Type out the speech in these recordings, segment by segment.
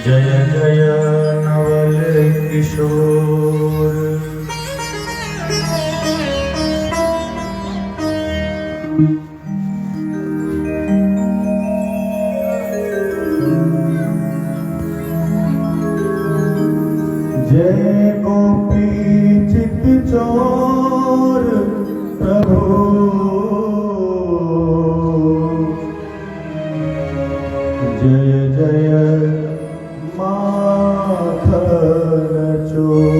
जय जय नवल किशोर। जय गोपी चित चोर प्रभु, जय जय माखन चोर,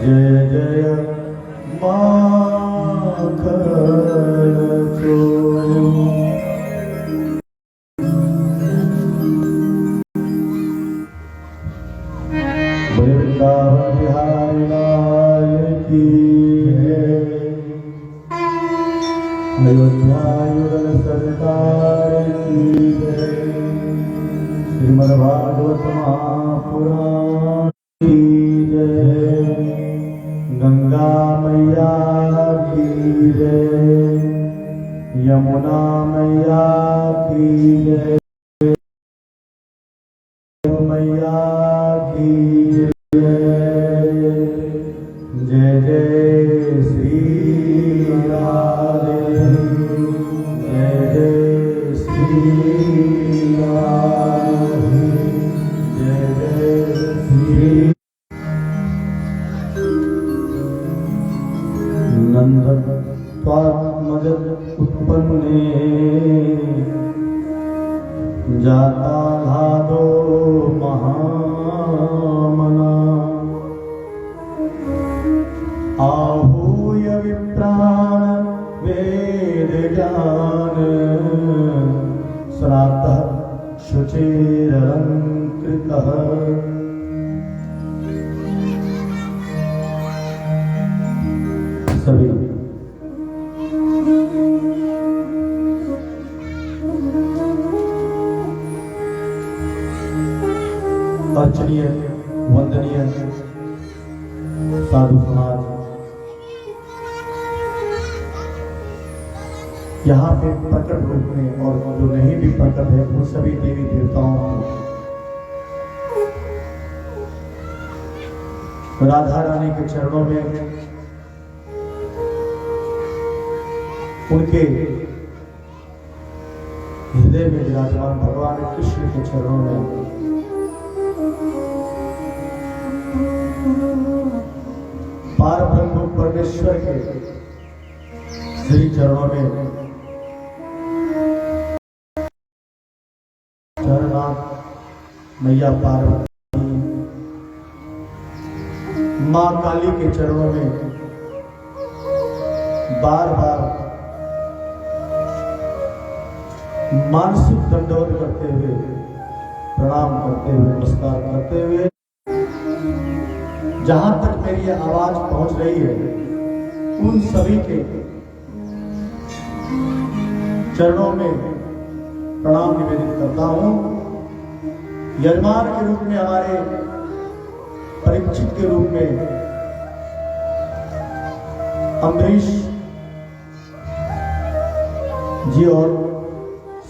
जय जय माखन चोर। वृंदावन बिहारी लाल की जय, अयोध्या युगल सरकार की जय, श्रीमद् भागवत महापुराण की जय, गंगा मैया की जय, यमुना मैया की जय, मैया की जय जय श्री राधे, जय जय श्री राधे, जय जय श्री। नंदत्वात्मज उत्पन्ने जाता भादो महामना, आहूय विप्राण वेद ज्ञान, श्राद्धः शुचिरलंकृतः। सभी अर्चनीय वंदनीय साधु समाज, यहाँ पे प्रकट रूप में और जो नहीं भी प्रकट है वो सभी देवी देवताओं को राधा रानी के चरणों में, उनके हृदय में विराजमान भगवान कृष्ण के चरणों में पार ब्रह्म परमेश्वर के श्री चरणों में चरणार्थ मैया पार्वती, मां काली के चरणों में बार बार मानसिक दंडवत करते हुए, प्रणाम करते हुए, नमस्कार करते हुए, जहां तक मेरी आवाज पहुंच रही है उन सभी के चरणों में प्रणाम निवेदित करता हूं। यजमान के रूप में हमारे परीक्षित के रूप में अम्बरीश जी और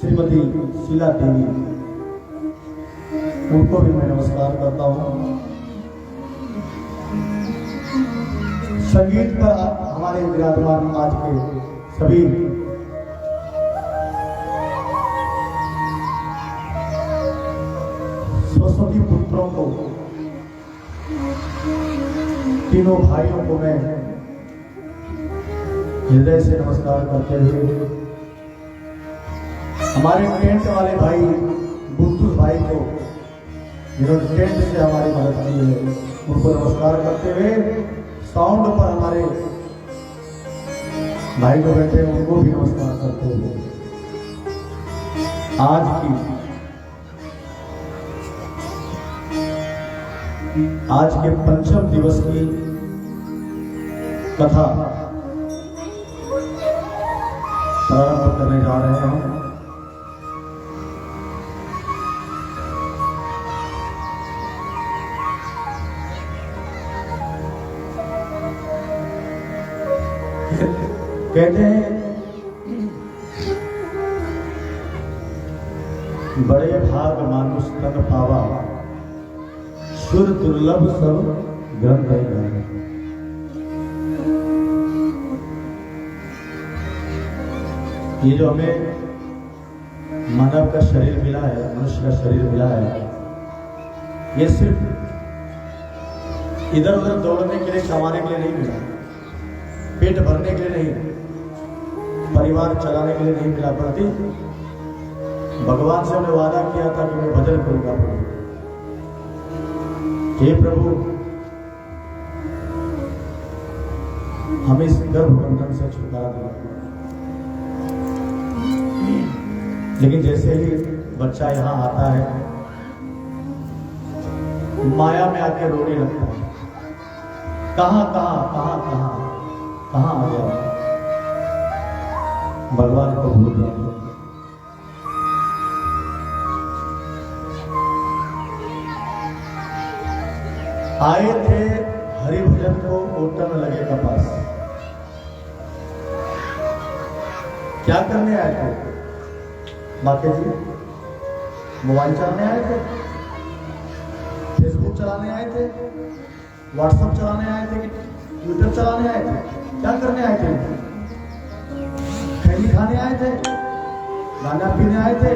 श्रीमती शीला देवी, उनको भी मैं नमस्कार करता हूं। संगीत पर हमारे विराजमान आज के सभी सरस्वती पुत्रों को, तीनों भाइयों को मैं हृदय से नमस्कार करते हुए, हमारे टेंट वाले भाई बुद्धू भाई को जिन्होंने टेंट से हमारी मदद की है, उनको नमस्कार करते हुए, साउंड पर हमारे भाई जो बैठे हैं उनको भी नमस्कार करते हुए, आज के पंचम दिवस की कथा प्रारंभ करने जा रहे हैं। कहते हैं बड़े भाग मानुष तन पावा, सुर दुर्लभ सब ग्रंथ है। ये जो हमें मानव का शरीर मिला है, मनुष्य का शरीर मिला है, ये सिर्फ इधर उधर दौड़ने के लिए, कमाने के लिए नहीं मिला, पेट भरने के लिए नहीं, परिवार चलाने के लिए नहीं मिला, बल्कि भगवान से हमने वादा किया था कि मैं भजन करूंगा प्रभु। हे प्रभु, हमें इस गर्भ बंधन से छुटकारा दिया। लेकिन जैसे ही बच्चा यहाँ आता है, माया में आके रोने लगता है, कहां आ गया, भगवान को भूल जाता है। आए थे हरि भजन को ओटन लगे कपास। क्या करने आए थे बाके जी? मोबाइल चलाने आए थे, फेसबुक चलाने आए थे, व्हाट्सएप चलाने आए थे, ट्विटर चलाने आए थे? क्या करने आए थे? खैनी खाने आए थे, गाना पीने आए थे,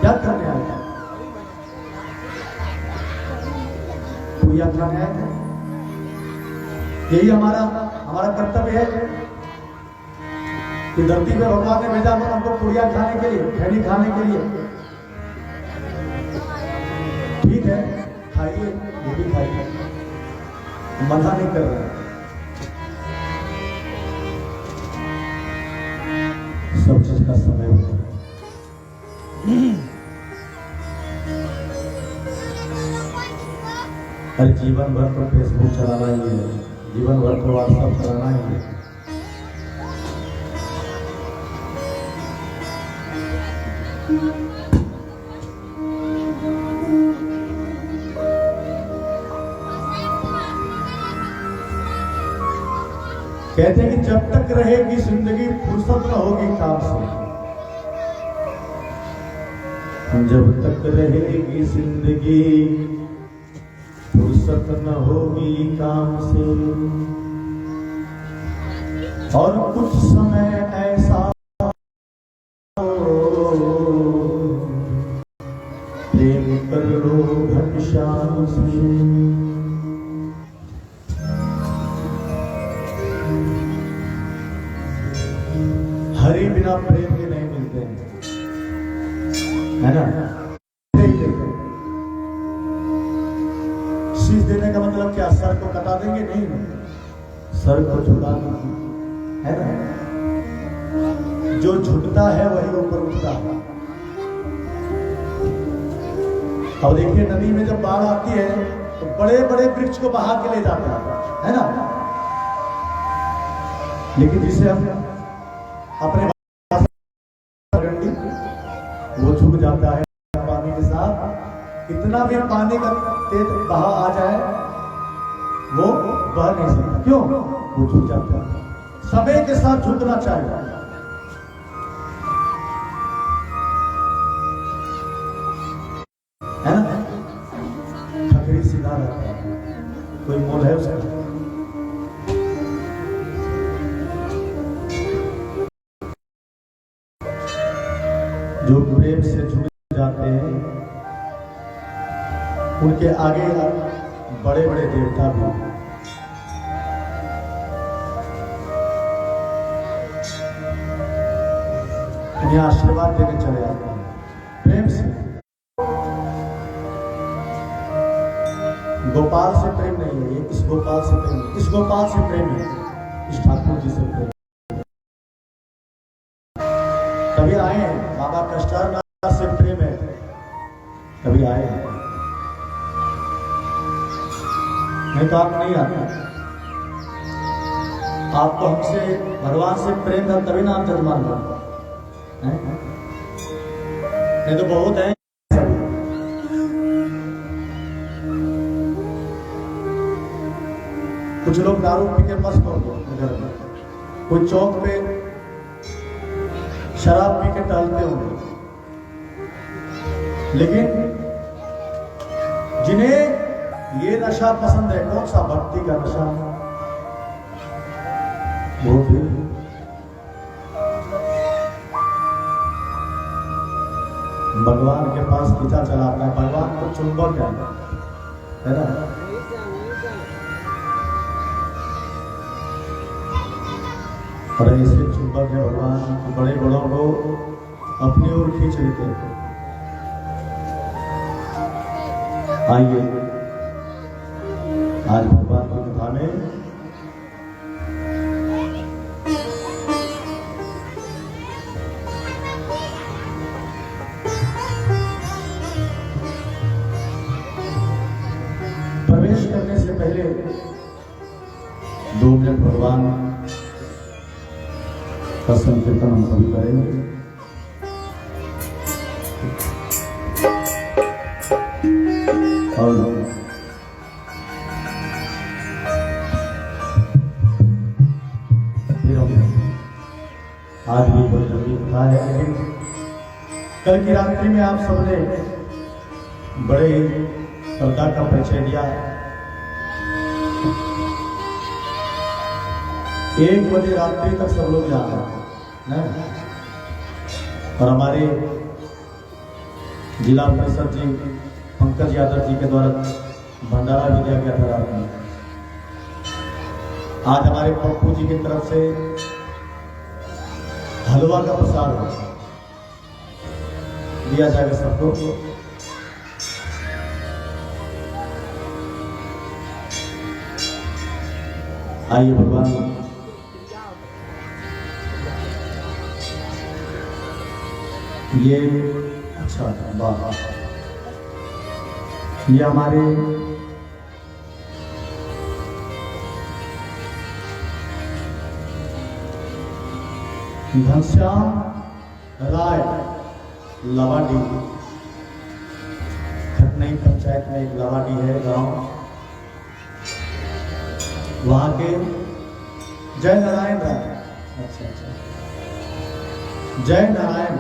क्या करने आए थे? पूजा खाने आए थे? यही हमारा कर्तव्य है कि धरती पे भगवान ने भेजा हमको पूरिया खाने के लिए, खैनी खाने के लिए। ठीक है, खाइए, वो भी खाइए, मना नहीं कर रहे। सब चीज का समय होता है। अरे जीवन भर तो फेसबुक चलाना ही है, जीवन भर तो व्हाट्सएप चलाना ही है। कहते हैं कि जब तक रहेगी जिंदगी फुर्सत न होगी काम से, जब तक रहेगी जिंदगी फुर्सत न होगी काम से। और कुछ समय ऐसा प्रेम कर लो घनश्याम से। हरि बिना प्रेम के नहीं मिलते हैं, है ना? शीश देने का मतलब क्या? सर को कटा देंगे? नहीं, सर को झुका देंगे, है ना? जो झुकता है वही ऊपर उठता है। अब देखिए, नदी में जब बाढ़ आती है तो बड़े बड़े वृक्ष को बहा के ले जाता है ना? लेकिन जिसे हम अपने वो झुक जाता है पानी के साथ। कितना भी पानी का तेज बहाव आ जाए वो बह नहीं सकता। क्यों? वो झुक जाता है। समय के साथ झुकना चाहिए, है ना? खखरी सीधा रहता है, कोई मोल है उसका? जो प्रेम से जुड़ जाते हैं उनके आगे बड़े बड़े देवता भी उन्हें आशीर्वाद देने चले आते हैं प्रेम से। गोपाल से प्रेम नहीं है, इस गोपाल से प्रेम है, इस गोपाल से प्रेम है, इस ठाकुर जी से प्रेम। कभी आए हैं बाबा कष्टारनाथ से प्रेम है, कभी आए हैं? नहीं तो आप नहीं आते। आपको हमसे भगवान से प्रेम था तभी ना आप जजमान हो, नहीं तो बहुत है। कुछ लोग दारू पी के मस्त होंगे घर में, कोई चौक पे शराब पी के टहलते होंगे, लेकिन जिन्हें ये नशा पसंद है, कौन सा? भक्ति का नशा, वो फिर भगवान के पास खींचा चला आता है। भगवान को चुंबक है ना, और ऐसे चुंबक है भगवान, बड़े बड़ों को अपनी ओर खींच लेते हैं। आइए आज भगवान की कथा में प्रवेश करने से पहले 2 मिनट भगवान का संकीर्तन हम सभी करेंगे। और फिर हम आज भी बड़ी लंबी कथा है, लेकिन कल की रात्रि में आप सबने बड़े श्रद्धा का परिचय दिया। 1 बजे रात्रि तक सब लोग यहाँ हैं और हमारे जिला परिषद जी पंकज यादव जी के द्वारा भंडारा भी दिया गया था रात में। आज हमारे पप्पू जी की तरफ से हलवा का प्रसाद दिया जाएगा सबको। आइए भगवान ये अच्छा वाह, ये हमारे घनश्याम राय लवाडी, खटनई पंचायत में एक लवाडी है गांव, वहां के जय नारायण राय। अच्छा, जय नारायण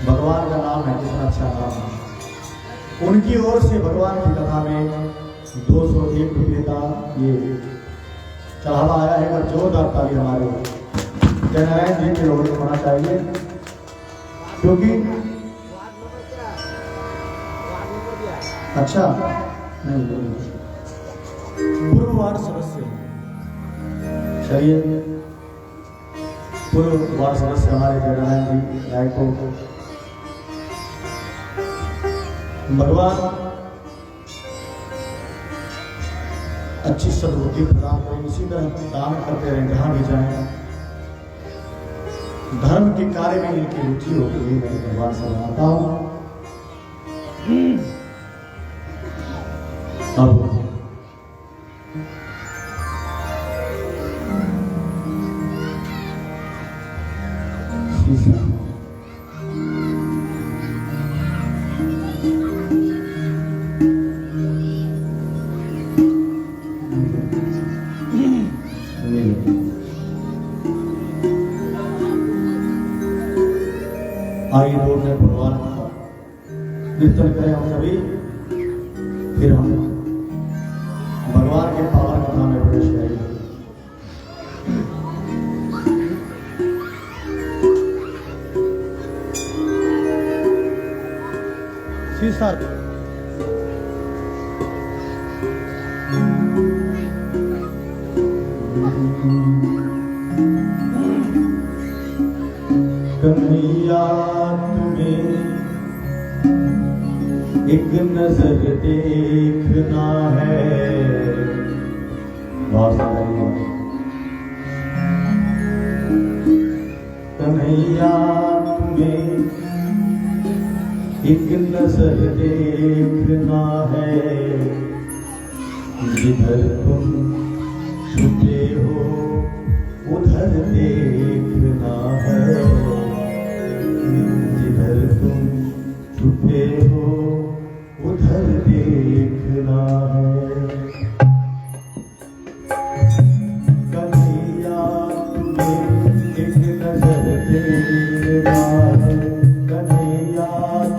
भगवान का नाम है, कितना अच्छा नाम है। उनकी ओर से भगवान की कथा में 201 रुपये का ये चढ़ावा आया है। और जोरदार ताली हमारे जय नारायण जी के लोगों को होना चाहिए, क्योंकि अच्छा नहीं पूर्व वार्ड सदस्य, चलिए पूर्व वार्ड सदस्य हमारे जय नारायण जी राय को भगवान अच्छी सद्बुद्धि प्रदान करें। इसी तरह दान करते रहें, जहां भी जाएं। धर्म के कार्य में इनकी रुचि होती है, मैं भगवान से मांगता हूं। अब आइए 2 मिनट भगवान का कीर्तन करें हम सभी, फिर हम भगवान के पावन कथा में प्रवेश करेंगे। कन्हैया तुम्हें एक नजर देखना है, कन्हैया तुम्हें एक नजर देखना है, जिधर तुम छुपे हो उधर देखना है, जिधर तुम छुपे हो उधर देखना है। कन्हैया तुम्हें एक नजर देखना है, कन्हैया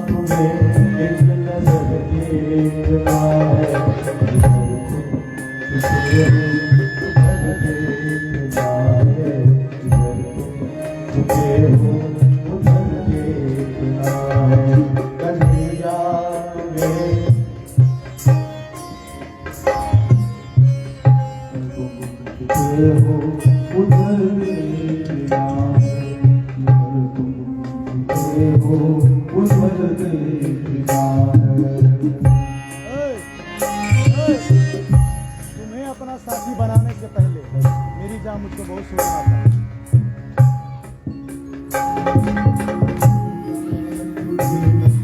तुम्हें छुपे हो उधर देखना है, इधर तुम छुपे हो उधर देखना है। तुम्हें अपना साथी बनाने से पहले मेरी जान मुझको बहुत सोचना था।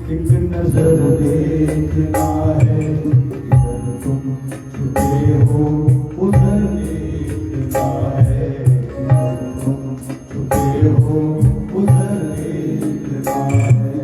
एक नजर देखना है, इधर तुम छुपे हो उधर देखना है, इधर तुम छुपे हो उधर देखना है।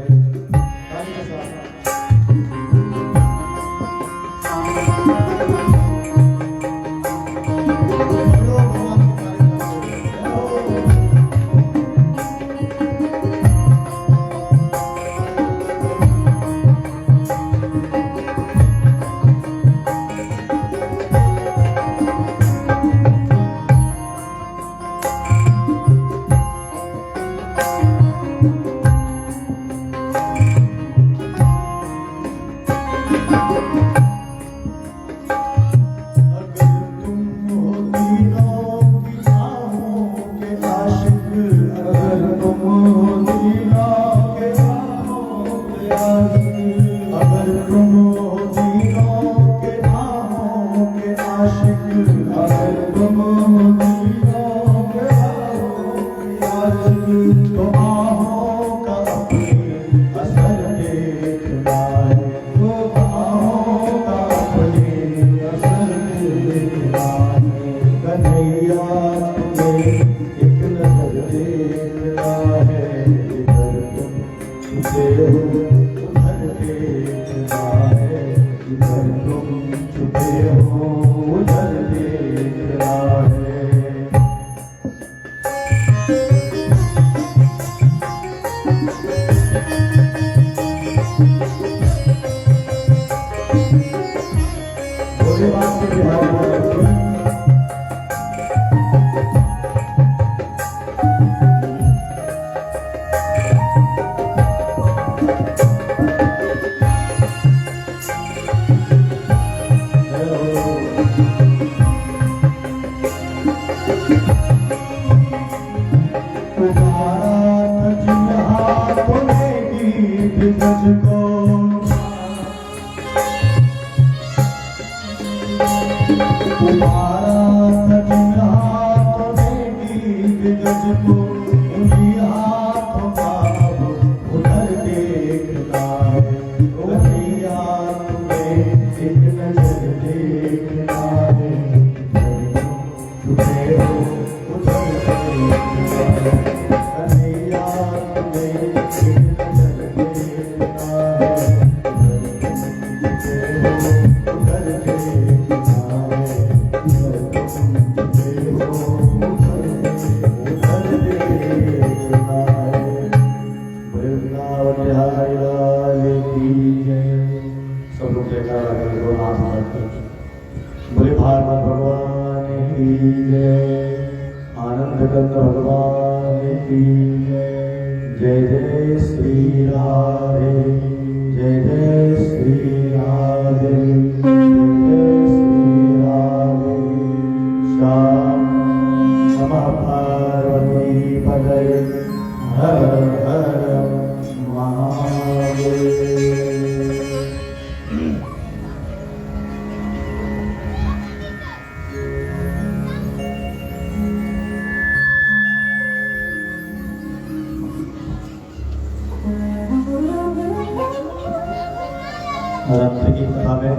रात्रि की कथा में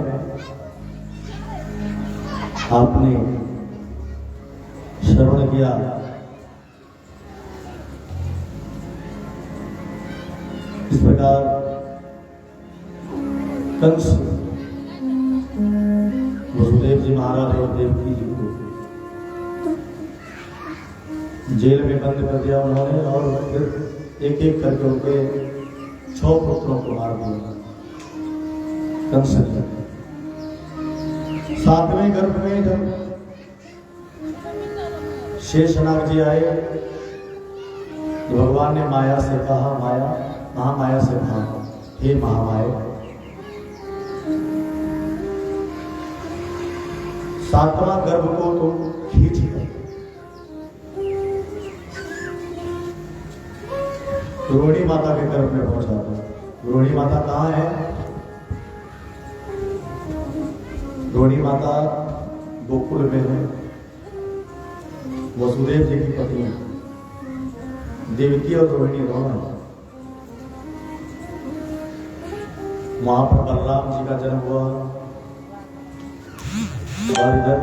आपने श्रवण किया इस प्रकार कंस वसुदेव जी महाराज और देवकी जी को जेल में बंद कर दिया उन्होंने, और फिर एक एक करके उनके 6 पुत्रों को मार दिया कंस ने। 7वें गर्भ में जब शेषनाग जी आए तो भगवान ने माया से कहा, माया महामाया से कहा, हे महामाया 7वां गर्भ को तुम खींच कर रोहिणी माता के गर्भ में पहुंचा था। रोहिणी माता कहाँ है? रोहिणी माता गोकुल में है, वसुदेव जी की पत्नी देवकी और रोहिणी दोनों है। वहां पर बलराम जी का जन्म हुआ और इधर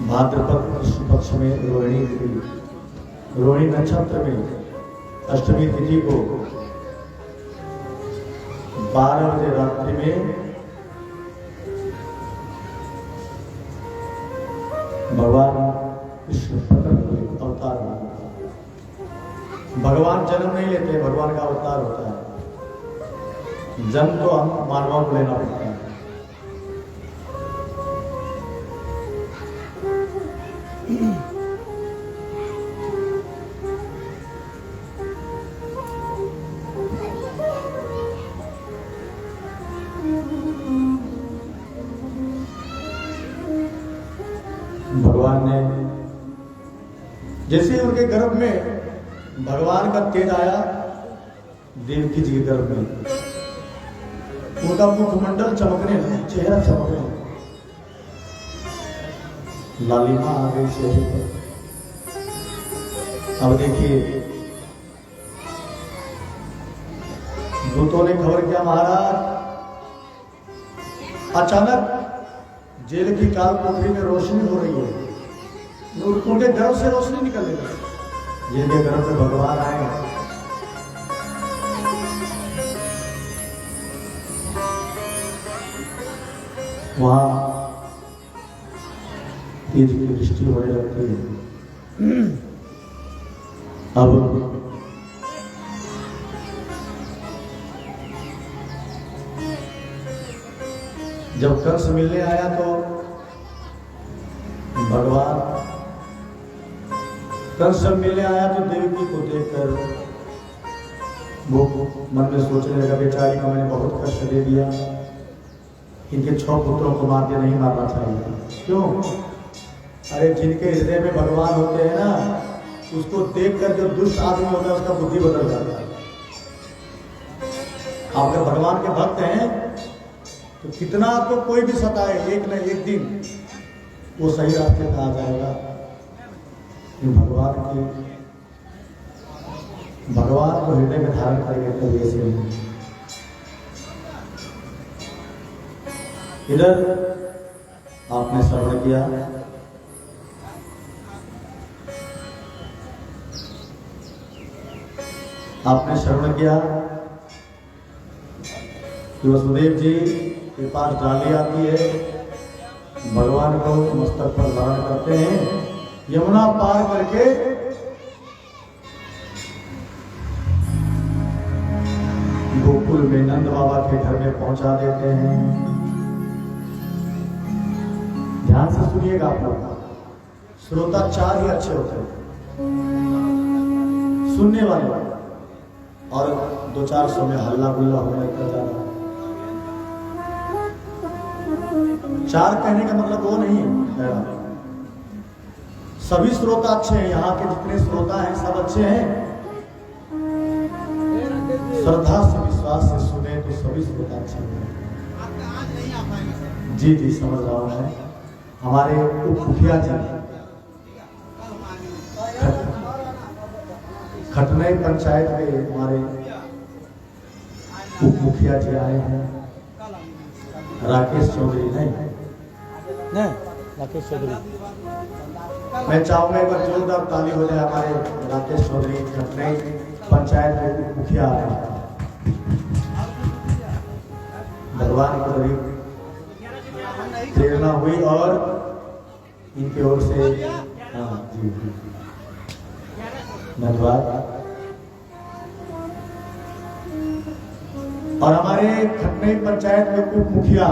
भाद्रपद कृष्ण पक्ष में रोहिणी नक्षत्र में अष्टमी तिथि को 12 बजे रात्रि में भगवान कृष्ण प्रकट हुए, अवतार हुए। भगवान जन्म नहीं लेते, भगवान का अवतार होता है। जन्म तो हम मानवों को लेना पड़ता है। भगवान ने जैसे उनके गर्भ में भगवान का तेज आया, देवकी जी के गर्भ में उनका मुखमंडल चमकने लगा, चेहरा चमकने लगा, लालिमा आ गई चेहरे पर। अब देखिए, दूतों ने खबर किया, महाराज अचानक जेल की काल कोठरी में रोशनी हो रही है। उनके गर्भ से रोशनी निकल रही है। जिनके गर्भ में भगवान आए, वहां तेज की दृष्टि होने लगती है। अब जब कंस मिलने आया तो भगवान कंस जब मिलने आया तो देवकी को देखकर वो मन में सोचने लगा, बेचारी को मैंने बहुत कष्ट दे दिया, इनके 6 पुत्रों को मार दिया, नहीं मारना चाहिए। क्यों? अरे जिनके हृदय में भगवान होते हैं ना, उसको देखकर जो दुष्ट आदमी होता है उसका बुद्धि बदल जाता है। आप अगर भगवान के भक्त हैं तो कितना आपको कोई भी सताए, एक न एक दिन वो सही रास्ते पर आ जाएगा। भगवान को हृदय में धारण करेंगे तो ऐसे नहीं। इधर आपने श्रवण किया, कि वसुदेव जी के पास डाली आती है, भगवान को मस्तक पर धारण करते हैं, यमुना पार करके गोकुल में नंद बाबा के घर में पहुंचा देते हैं। ध्यान से सुनिएगा आप लोग, श्रोता 4 ही अच्छे होते हैं, सुनने वाले और 2-4 सौ में हल्ला गुल्ला होने लगता जाना। 4 कहने का मतलब वो नहीं है, सभी श्रोता अच्छे हैं। यहाँ के जितने श्रोता हैं सब अच्छे हैं। श्रद्धा से विश्वास से सुने तो सभी श्रोता अच्छे हैं। जी जी समझ रहा हूँ मैं। हमारे उप मुखिया जी खटनई पंचायत में हमारे उप मुखिया जी आए हैं, राकेश चौधरी। नहीं राकेश चौधरी। मैं चाहूंगा एक बार जोरदार ताली हो जाए हमारे राकेश चौधरी खटनई पंचायत के मुखिया आए हैं। भगवान को बड़ी प्रेरणा हुई और इनकी ओर से जी धन्यवाद। और हमारे खटनई पंचायत के उप मुखिया,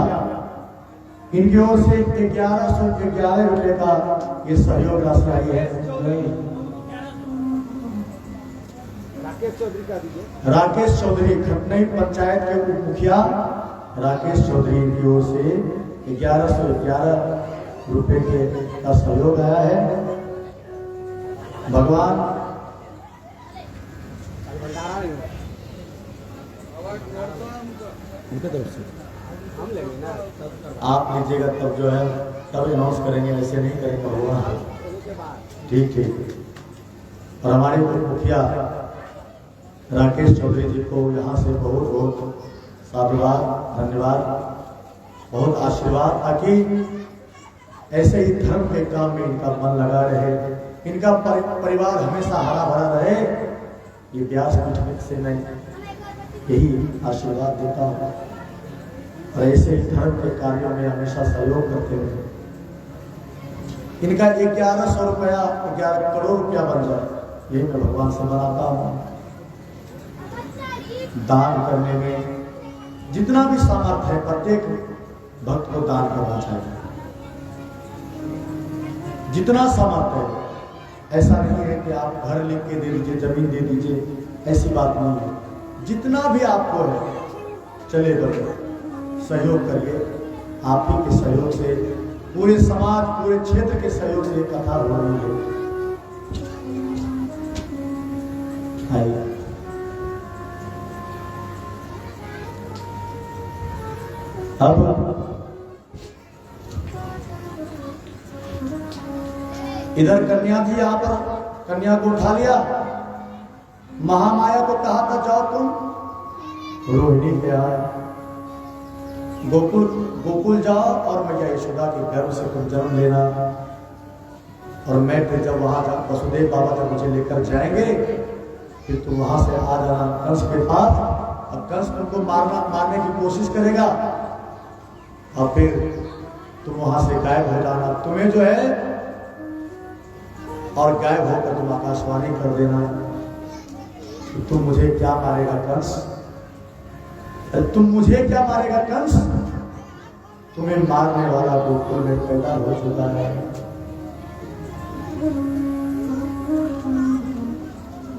इनकी ओर से 1111 रुपए का ये सहयोग राशि आई है। राकेश चौधरी खटनई पंचायत के उप मुखिया राकेश चौधरी, इनकी ओर से 1111 रुपए का सहयोग आया है। भगवान उनके तरफ से आप लीजिएगा तब जो है तब अनाउंस करेंगे, ऐसे नहीं करेंगे भगवान। ठीक ठीक। और हमारे उप मुखिया राकेश चौधरी जी को यहाँ से बहुत बहुत साधुवाद, धन्यवाद, बहुत आशीर्वाद, ताकि ऐसे ही धर्म के काम में इनका मन लगा रहे, इनका परिवार हमेशा हरा भरा रहे। ये व्यासपीठ से मैं यही आशीर्वाद देता हूँ, और ऐसे ही धर्म के कार्यों में हमेशा सहयोग करते हुए इनका 1100 रुपया 11 करोड़ रुपया बन जाए, यही मैं भगवान से मनाता हूँ। दान करने में जितना भी सामर्थ्य है प्रत्येक भक्त को दान करना चाहिए, जितना सामर्थ्य है। ऐसा नहीं है कि आप घर लेके दे दीजिए, जमीन दे दीजिए, ऐसी बात नहीं है। जितना भी आपको है चले बढ़े सहयोग करिए। आप ही के सहयोग से, पूरे समाज, पूरे क्षेत्र के सहयोग से कथा हो रही है। आइए अब इधर कन्या थी, यहां पर कन्या को उठा लिया, महामाया को कहा था जाओ तुम रोहिणी पे आए, गोकुल जाओ और मैया यशोदा के गर्भ से तुम जन्म लेना, और मैं फिर जब वहां वसुदेव बाबा जब मुझे लेकर जाएंगे फिर तुम वहां से आ जाना कंस के पास, और कंस तुमको मारने की कोशिश करेगा, और फिर तुम वहां से गायब हो जाना। तुम्हें जो है और गायब होकर तुम आकाशवाणी कर देना, तुम मुझे क्या मारेगा कंस, तुम मुझे क्या मारेगा कंस, तुम्हें मारने वाला गोकुल में पैदा हो चुका है।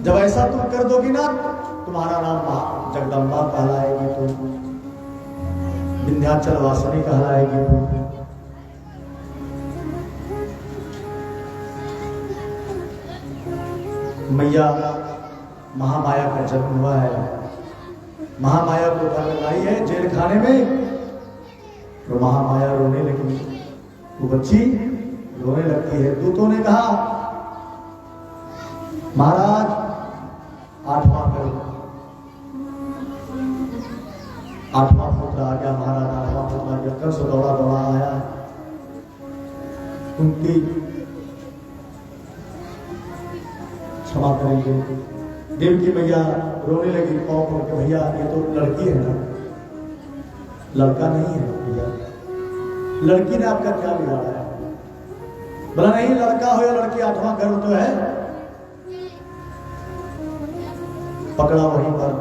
जब ऐसा तुम कर दोगी ना, तुम्हारा नाम जगदम्बा कहलाएगी, तुम विंध्याचल वासिनी कहलाएगी। मैया महामाया का जन्म हुआ है, महामाया को लाई है जेल खाने में, तो महामाया रोने लगी, वो बच्ची रोने लगती है। दूतों ने कहा महाराज 8वां पुत्र आ गया, महाराज 8वां पुत्र आ गया। कंस दौड़ा दौड़ा आया, उनकी क्षमा करेंगे। देव की मैया रोने लगी, पाँव पकड़ के, भैया ये तो लड़की है ना, लड़का नहीं है भैया, लड़की ने आपका क्या बिगाड़ा है? बोला नहीं, लड़का हो या लड़की, 8वां गर्भ तो है। पकड़ा वहीं पर,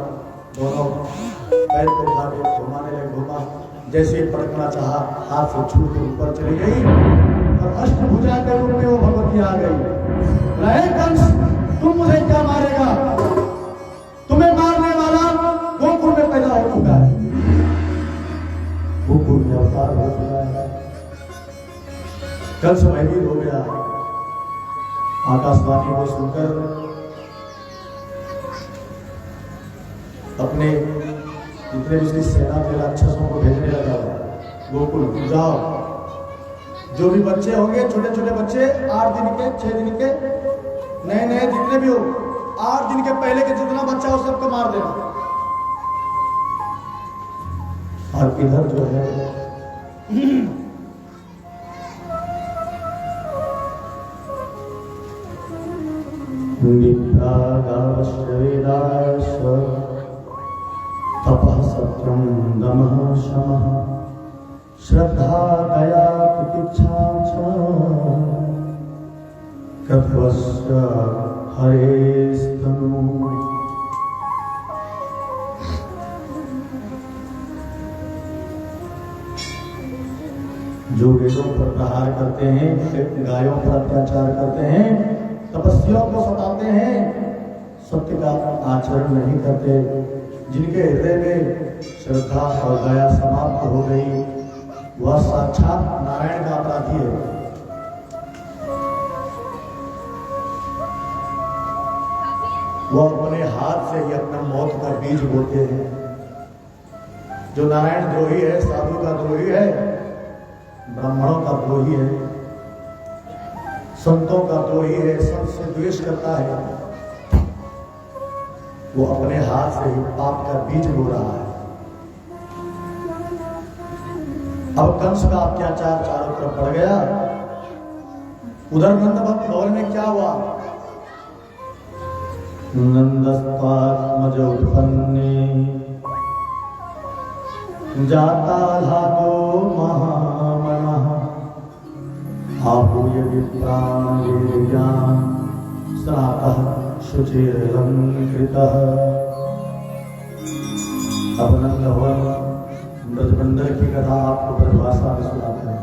दोनों पैर को उठा के घुमाने लगे, घुमा, जैसे पटकना चाहा हाथ से छू के ऊपर चली गई, और अष्टभुजा के रूप में वो भगवती आ गई। कंस तुम मुझे क्या मारेगा, तुम्हें मारने वाला गोकुल में पैदा हो चुका है, गोकुल में अवतार हो चुका है। कंस भयभीत हो गया, आकाशवाणी को सुनकर अपने जितने भी उसकी सेना के राक्षसों को भेजने लगा, गोकुल जाओ, जो भी बच्चे होंगे, छोटे छोटे बच्चे, 8 दिन के, 6 दिन के, नए नए जितने भी हो, 8 दिन के पहले के जितना बच्चा हो सबको मार देना। और इधर जो है तपः सत्यं दमः शमः श्रद्धा दया प्रतीक्षा च कथवस्य हरेस्तनु। जो वेदों पर प्रहार करते हैं, गायों पर अत्याचार करते हैं, तपस्वियों को सताते हैं, सत्य का आचरण नहीं करते, जिनके हृदय में श्रद्धा और दया समाप्त हो गई, वह साक्षात नारायण का अपराधी है। वो अपने हाथ से ही अपना मौत का बीज बोते हैं। जो नारायण द्रोही है, साधु का द्रोही है, ब्राह्मणों का द्रोही है, संतों का द्रोही है, संत से द्वेष करता है, वो अपने हाथ से ही पाप का बीज बो रहा है। अब कंस का अत्याचार चारों तरफ बढ़ गया। उधर नंद भवन में क्या हुआ? नंदस्तात्मज उत्पन्ने जाता धातो महामनः आहूय विप्राणेयान् स्नातः शुचिरलंकृतः। अब नंद भवन ब्रजमंडल की कथा आपको ब्रजभाषा में सुनाते हैं।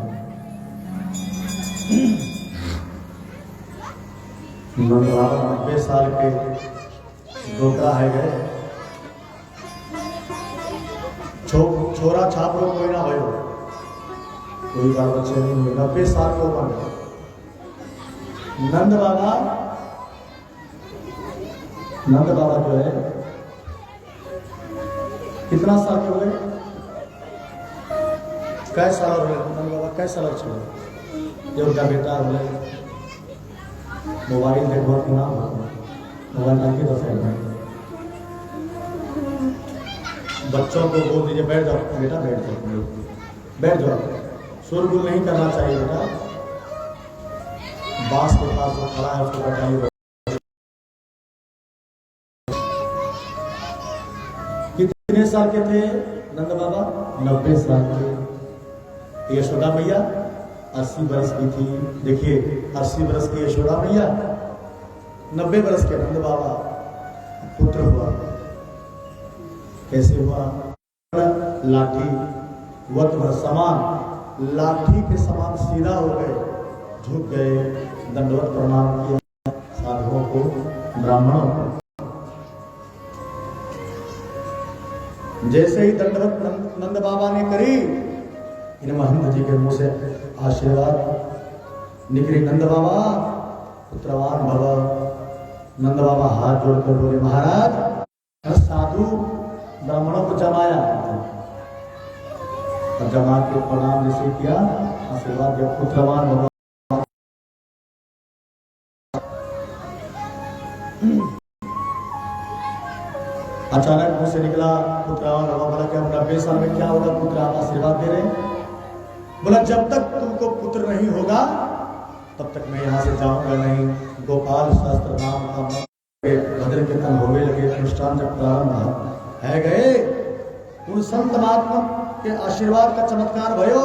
नंद बाबा 90 साल के डोकरा है गए। छोरा छापरो कोई ना भयो, कोई बाल बच्चे नहीं हुए। 90 साल के उम्र नंद बाबा जो है कितना साल के हुए? कै साल हो गए नंद बाबा? कै साल चले जो उनका बेटा हो गए मोबाइल देखो कि ना मोबाइल आके तो सही बच्चों को बोल दीजिए बैठ जाओ बेटा, बैठ जाओ, बैठ जाओ। शोरगुल नहीं करना चाहिए बेटा। बांस के पास जो खड़ा है उसको बैठाइए। कितने साल के थे नंद बाबा? 90 साल के। यशोदा मैया 80 वर्ष की थी। देखिए 80 वर्ष की यशोदा मैया, 90 वर्ष के नंद बाबा। पुत्र हुआ। कैसे हुआ? लाठी वत समान, लाठी के समान सीधा हो गए, झुक गए, दंडवत प्रणाम किया साधुओं को, ब्राह्मणों को। जैसे ही दंडवत नंद बाबा ने करी, इन महंत जी के मुंह से आशीर्वाद निकली। नंद बाबा पुत्रवान भव। नंद बाबा हाथ जोड़कर बोले महाराज साधु ब्राह्मणों को जमाया और जमा के प्रणाम जैसे किया, आशीर्वाद दिया पुत्रवान भव। अचानक मुंह से निकला पुत्रवान भव। बोला कि 90 साल में क्या होगा पुत्र? आप आशीर्वाद दे रहे। बोला जब तक तुमको पुत्र नहीं होगा तब तक मैं यहाँ से जाऊंगा नहीं। गोपाल शास्त्र नाम का भद्र कीर्तन होने लगे। अनुष्ठान जब प्रारंभ है गए, उन संत महात्मा के आशीर्वाद का चमत्कार भयो।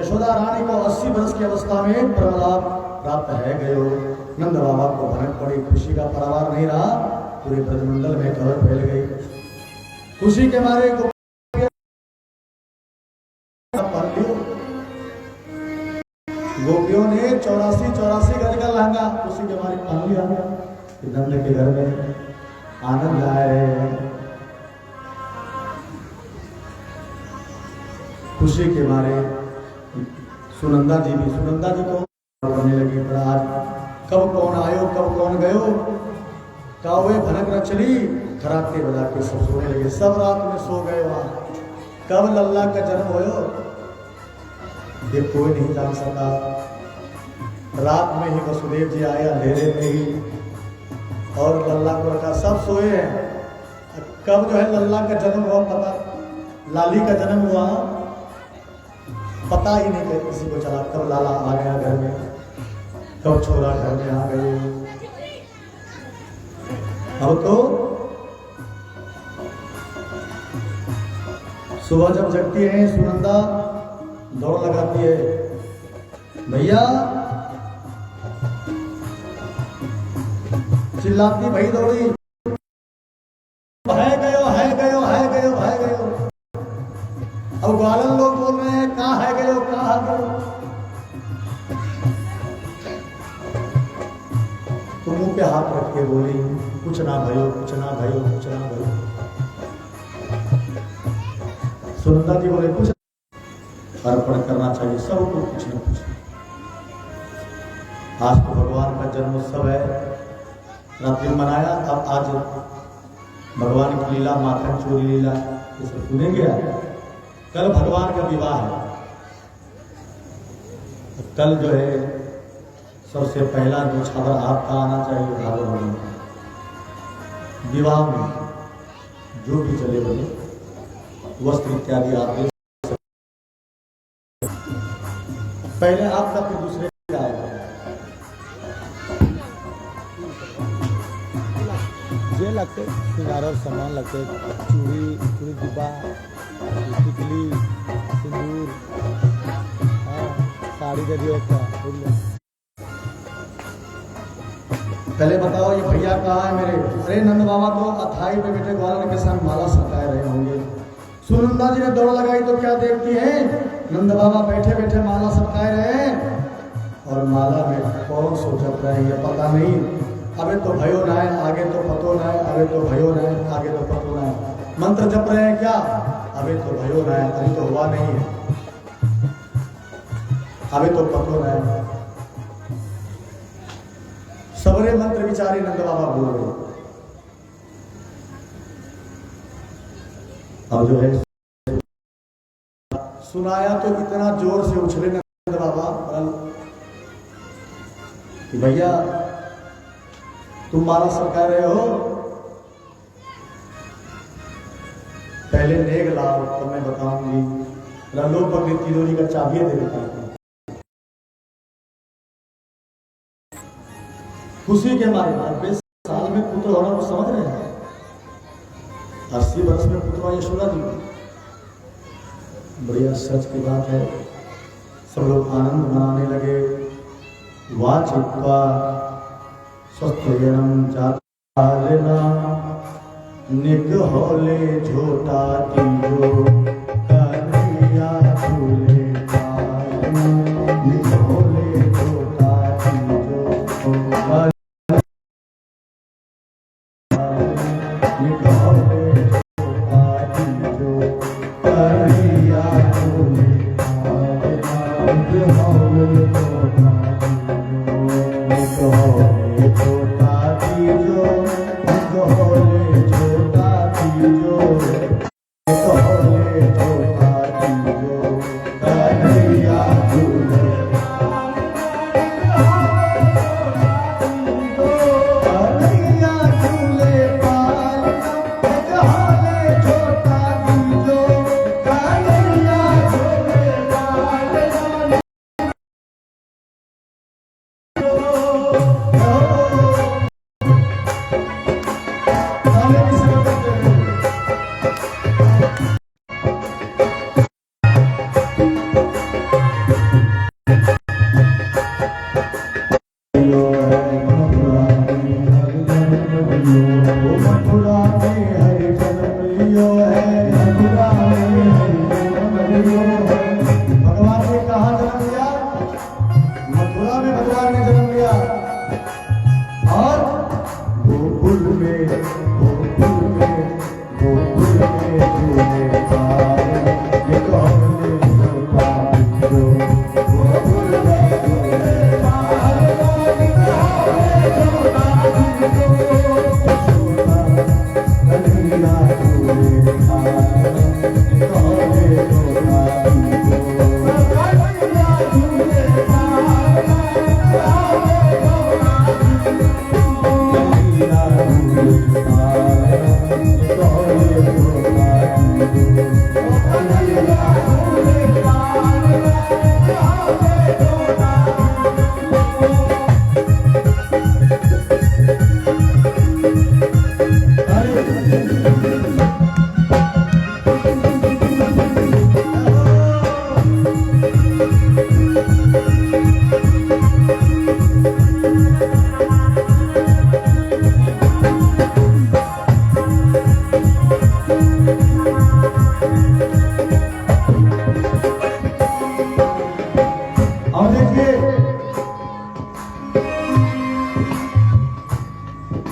यशोदा रानी को 80 वर्ष की अवस्था में परमलाभ प्राप्त है गयो। नंद बाबा को भनक पड़ी, खुशी का परिवार नहीं रहा। पूरे ब्रजमंडल में खबर फैल गई। खुशी के मारे गोपियों ने 84 गज का लहंगा खुशी के मारे पहन लिया। नंद के घर में आनंद आए। खुशी के मारे सुनंदा जी को करने लगी। आज कब कौन आयो कब कौन गयो, कावे भनक न चली, खराटे बजा के सब सोने लगे। सब रात में सो गए। वहां कब लल्ला का जन्म होयो ये कोई नहीं जान सका। रात में ही वसुदेव जी आए अंधेरे में ही और लल्ला को रखा। सब सोए हैं। कब जो है लल्ला का जन्म हुआ पता, लाली का जन्म हुआ पता ही नहीं किसी को चला। कब लाला आ गया घर में, कब छोरा घर में आ गए। अब तो सुबह जब जगती है सुनंदा दौड़ लगाती है, भैया चिल्लाती, भाई दौड़ी, है गयो है गयो है गयो है गयो। अब ग्वालन लोग बोल रहे हैं कहाँ है गयो कहाँ है गयो। तो मुंह पे हाथ रख के बोली कुछ ना भयो कुछ ना भयो कुछ ना भयो। सुनंदा जी बोले कुछ अर्पण करना चाहिए सबको कुछ न कुछ। आज तो भगवान का जन्मोत्सव है। रात्रि में मनाया। अब आज भगवान की लीला, माखन चोरी लीला, ये सब सुनेंगे। कल भगवान का विवाह है। कल जो है सबसे पहला न्यौछावर आपका आना चाहिए भागवत में। विवाह में जो भी चले बने वस्त्र इत्यादि आप दे, पहले आपका फिर दूसरे का आएगा। जे लगते श्रृंगार और सामान लगते, चूड़ी चूड़ी डिब्बा, टिकली, सिंदूर, साड़ी दे दियो का। पहले बताओ ये भैया कहाँ है मेरे? अरे नंद बाबा तो अथाई पे बैठे ग्वालन के संग माला सटाए रहे होंगे। सुनंदा जी ने दौड़ लगाई तो क्या देखती है? नंद बाबा बैठे बैठे माला सटाए रहे और माला में कौन सो जप रहे हैं ये पता नहीं। अबे तो भयो ना है, आगे तो पतो ना है, अबे तो भयो ना है, आगे तो पतो ना है। मंत्र जप रहे हैं क्या? अबे तो भयो ना है, अभी तो हुआ नहीं है, अबे तो पतो ना है। सबरे मंत्र विचारी नंद बाबा बोल रहे। अब जो है सुनाया तो इतना जोर से उछले नंद बाबा कि भैया तुम माला सरका रहे हो, पहले नेग लाओ तो मैं बताऊंगी। रलो पकड़ी तिजोरी का चाबियां दे देता हूं। खुशी के मारे 90 साल में पुत्र होना को समझ रहे हैं। 80 वर्ष में पुत्र यशोदा जी, बढ़िया सच की बात है। सब लोग आनंद मनाने लगे। वाचित्वा स्वस्थयनम चालेना निगहोले झोटा तीजो कन्हैया झूले पालना निगहोले झोटा तीजो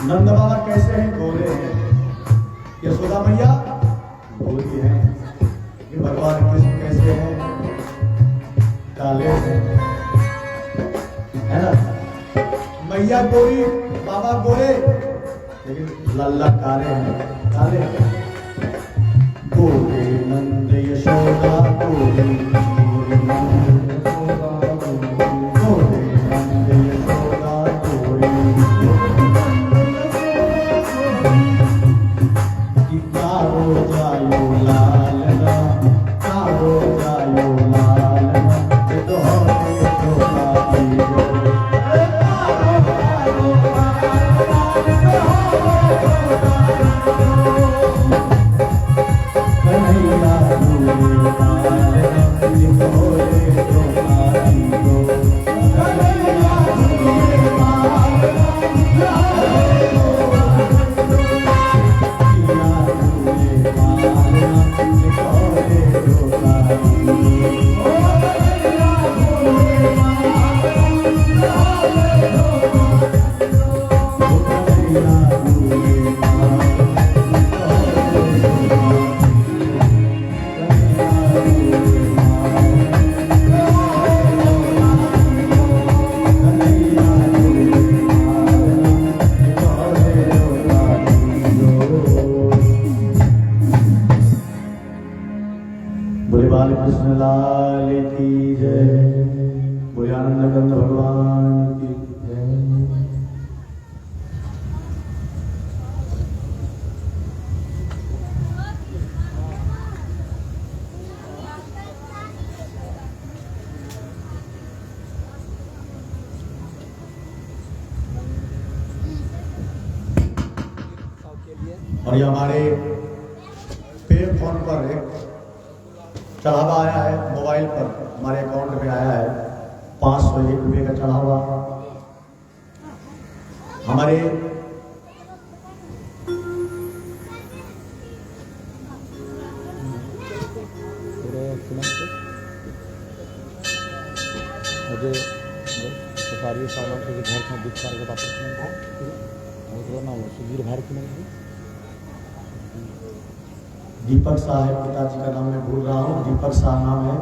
नंद बाबा कैसे हैं? गोरे हैं। यशोदा मैया गोरी हैं। ये भगवान कृष्ण कैसे हैं? काले हैं, है ना? मैया गोरी बाबा गोरे, लेकिन लल्ला काले हैं, काले गोरे नंद यशोदा गोरी, गोरे नंद यशोदा गोरी, कारो जायो लालना, कारो जायो लालना, तो हमें छोड़ा दीजो। कन्हैया दूरे लालना, निकोले छोड़ा दीजो। कन्हैया दूरे बोले बाल कृष्ण लाल की जय, बोले आनंद कंद भगवान की जय। और ये हमारे पे फोन पर एक चढ़ावा आया है, मोबाइल पर हमारे अकाउंट में आया है 501 रुपये का चढ़ावा। हमारे मुझे सफारी सामान के घर का विस्तार का वापस नाम सुधीर भारत में दीपक शाह है, पिताजी का नाम मैं भूल रहा हूँ, दीपक शाह नाम है।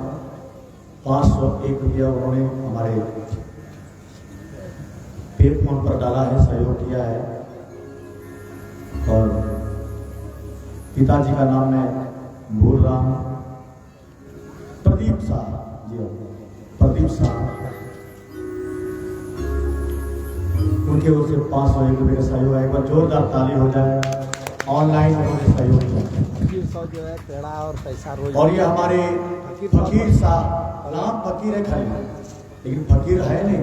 501 रुपया उन्होंने हमारे पे फोन पर डाला है, सहयोग किया है। और पिताजी का नाम मैं भूल रहा हूँ, प्रदीप शाह जी, प्रदीप शाह, उनके ओर से 501 रुपये का सहयोग है। एक बार जोरदार ताली हो जाए, ऑनलाइन उन्होंने सहयोग किया। जो है पेड़ा और पैसा रोज। और ये हमारे फकीर शाह, नाम फकीर है खाली, लेकिन फकीर है नहीं,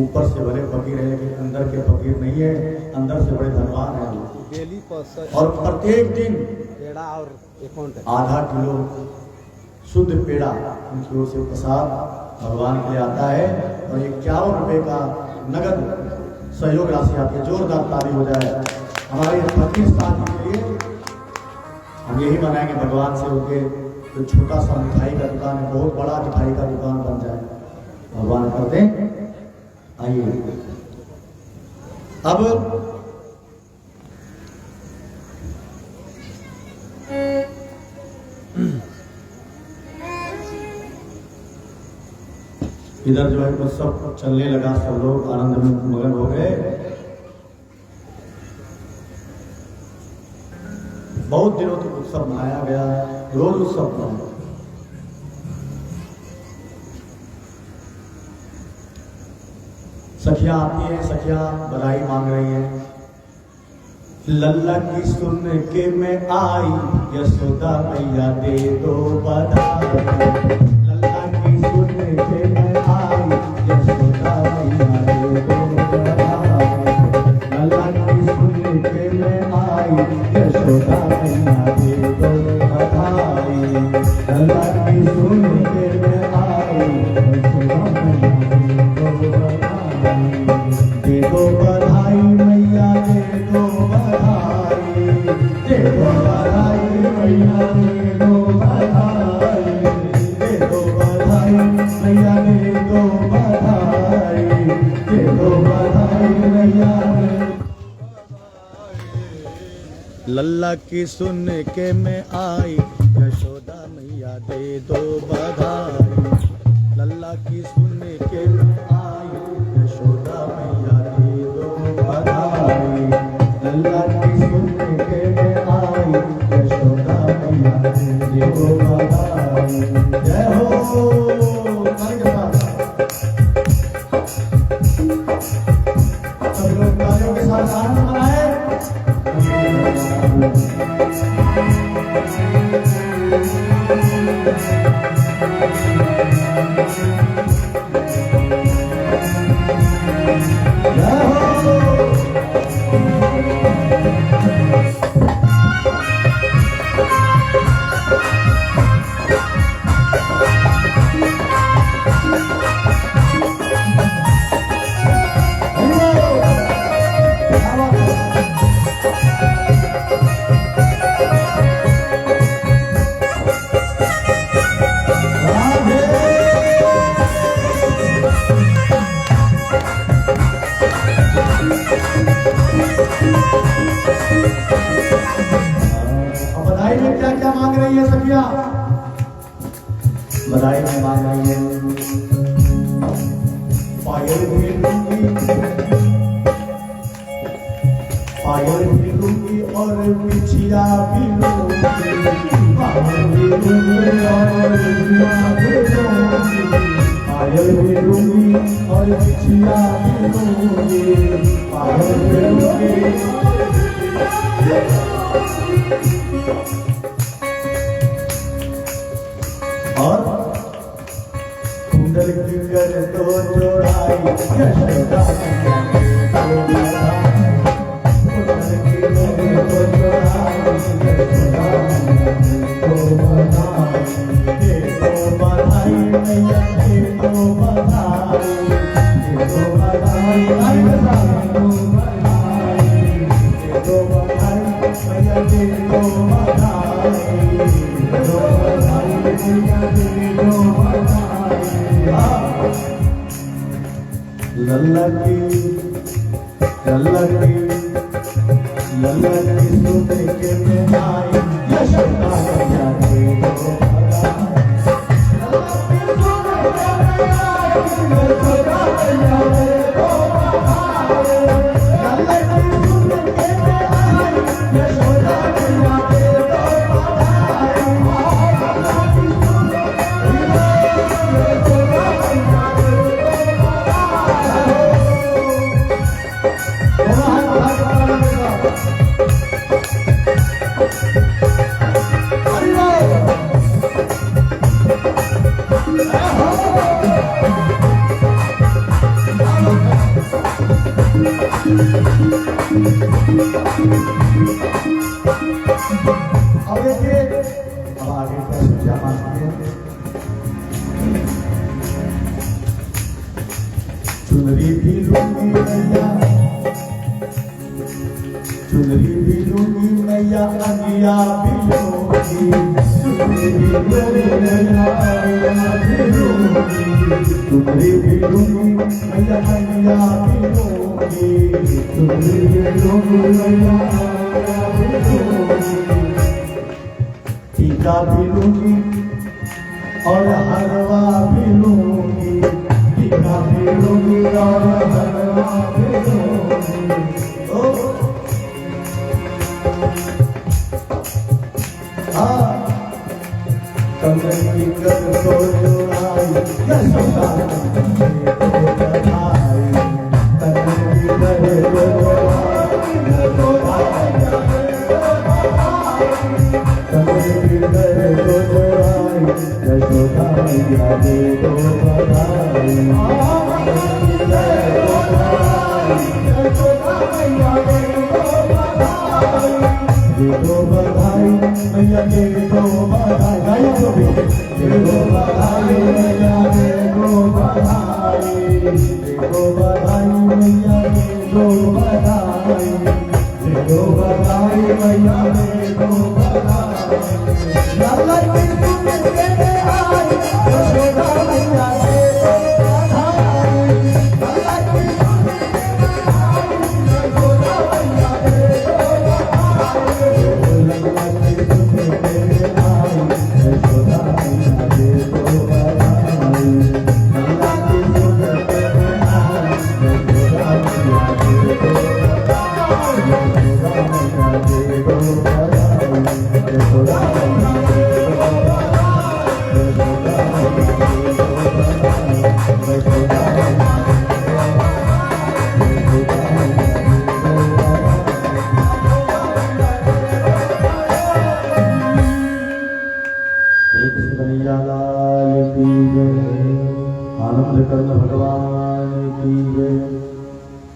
ऊपर से भले फकीर है लेकिन अंदर के फकीर नहीं है, अंदर से बड़े धनवान है। डेली और प्रत्येक दिन पेड़ा और अकाउंट आधा किलो शुद्ध पेड़ा उनकी ओर से प्रसाद भगवान के लिए आता है। और 51 रुपये का नगद सहयोग राशि आती है। जोरदार ताली हो जाए हमारे फकीर शाह जी के लिए। हम यही मनाएंगे भगवान से उनके जो छोटा सा मिठाई का दुकान है, बहुत बड़ा मिठाई का दुकान बन जाए, भगवान करते। आइए अब इधर जो है उत्सव चलने लगा, सब लोग आनंद में मगन हो गए। बहुत दिनों तक उत्सव मनाया गया, रोज उत्सव मनाया। सखियां आती हैं, सखियां बधाई मांग रही हैं। लल्ला की सुन के मैं आई, यशोदा मैया दे दो बधाई। लल्ला की सुन के मैं आई, यशोदा मैया दे दो बधाई। लल्ला की सुन के मैं आई, यशोदा मैया दे दो बधाई। लल्ला की सुन के मैं आई, यशोदा मैया दे दो बधाई। मैया दे दो बधाई, दे दो बधाई मैया दे दो बधाई, दे दो बधाई मैया दे दो बधाई, दे दो बधाई मैया दे। लल्ला की सुन के मैं आई, यशोदा मैया दे दो बधाई। लल्ला की सुन के मैं आई, सब लोग तालियों के साथ आनंद मनाए। बधाई में क्या क्या मांग रही है सखिया? बधाई में मांग रही है पायल भी लूंगी और पिछिया भी लूंगी, पायल भी लूंगी और पिछिया भी लूंगी, पायल भी लूंगी और पिछिया भी लूंगी, पायल भी लूंगी। और कुंडल की कर तो जोड़ाई यशोदा मैया के तो बधाई, कुंडल की कर तो जोड़ाई यशोदा मैया के तो बधाई, मैया के तो बधाई, के तो बधाई, आई बधाई तो बधाई, के तो बधाई, मैया के तो बधाई, के तो बधाई, मैया के तो बधाई। लल्ला की सुन के मैं आई यशोदा मैया के तो बधाई, यशोदा मैया के तो बधाई, लल्ला की सुन के मैं आई यशोदा मैया के तो बधाई, लल्ला की सुन के मैं आई यशोदा मैया के तो बधाई। अब देखिए, अब आगे क्या मांगती है? चुनरी भी लूंगी मैया, चुनरी भी लूंगी मैया, अगिया भी लूंगी, चुनरी भी लूंगी मैया, अगिया भी लूंगी, चुनरी भी लूंगी मैया, अगिया भी लूंगी, चुनरी भी लूंगी मैया, अगिया भी लूंगी, टीका भी लूंगी और हलवा भी लूंगी, टीका भी लूंगी और हलवा भी लूंगी। कंगन की कर तो जोड़ाई यशोदा मैया के तो बधाई, कंगन की कर तो जोड़ाई यशोदा मैया के तो बधाई, कंगन की कर तो जोड़ाई यशोदा मैया के तो बधाई, कंगन की कर तो जोड़ाई यशोदा मैया के तो बधाई, ये तो बधाई मैया के तो बधाई, गाया तो भी ये तो बधाई मैया के तो बधाई, ये तो बधाई मैया के तो बधाई, ये तो बधाई मैया के तो बधाई। लल्ला की सुन के मैं आई यशोदा मैया के तो बधाई, लल्ला की सुन के मैं आई यशोदा मैया के तो बधाई, लल्ला की सुन के मैं आई यशोदा मैया के तो बधाई, लल्ला की सुन के मैं आई यशोदा मैया के तो बधाई, यशोदा मैया के तो बधाई, यशोदा मैया के तो बधाई, यशोदा मैया के तो बधाई।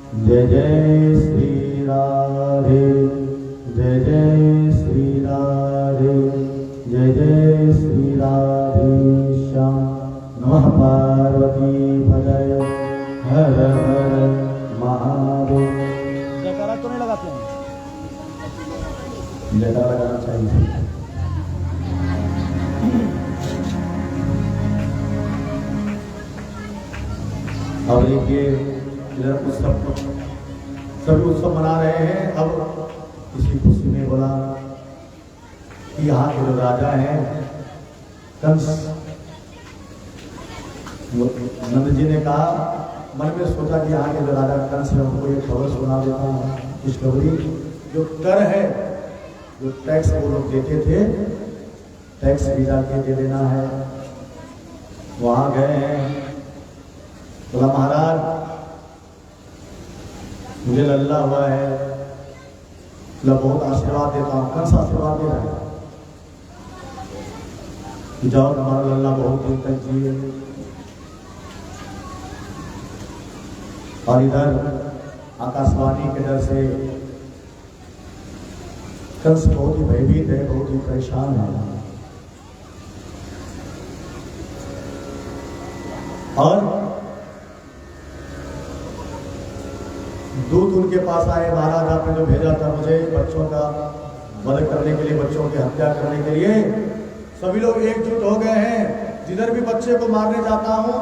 जय जय श्री राधे, जय जय श्री राधे, जय जय श्री राधेश्याम। नमः पार्वती भजय हर हर महादेव। जयकारा तो नहीं लगाते हैं? जयकारा लगाना चाहिए। अब देखिए इधर उत्सव, सभी उत्सव मना रहे हैं। अब इसी खुशी में बोला कि यहाँ के जो राजा हैं कंस, नंद जी ने कहा, मन में सोचा कि यहाँ के जो राजा कंस है उनको ये खबर सुना देता हूँ। खुशखबरी, जो कर है, जो टैक्स वो लोग देते थे, टैक्स भी जाके दे देना है। वहां गए हैं, बोला महाराज मुझे लल्ला हुआ है, बहुत आशीर्वाद देता हूँ। कंस आशीर्वाद दे रहा है कि जाओ तुम्हारा लल्ला बहुत दिन तक जिए। और इधर आकाशवाणी के डर से कंस बहुत ही भयभीत है, बहुत ही परेशान है। और दूत उनके पास आए, महाराज आपने जो भेजा था मुझे बच्चों का वध करने के लिए, बच्चों की हत्या करने के लिए, सभी लोग एकजुट हो गए हैं। जिधर भी बच्चे को मारने जाता हूँ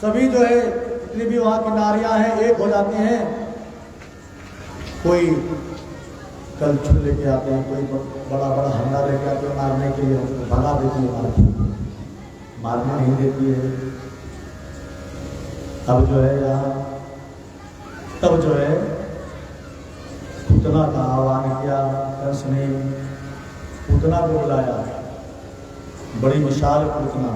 सभी जो है जितनी भी वहां की नारियां हैं एक हो जाती हैं। कोई कलछुल लेके आते हैं, कोई बड़ा बड़ा हंडा लेके आते हैं मारने के लिए, हमको भगा देती है, मारने नहीं देती है। अब जो है यहाँ, तब जो है पूतना का आह्वान किया कंस ने, पूतना को बुलाया, बड़ी विशाल पूतना।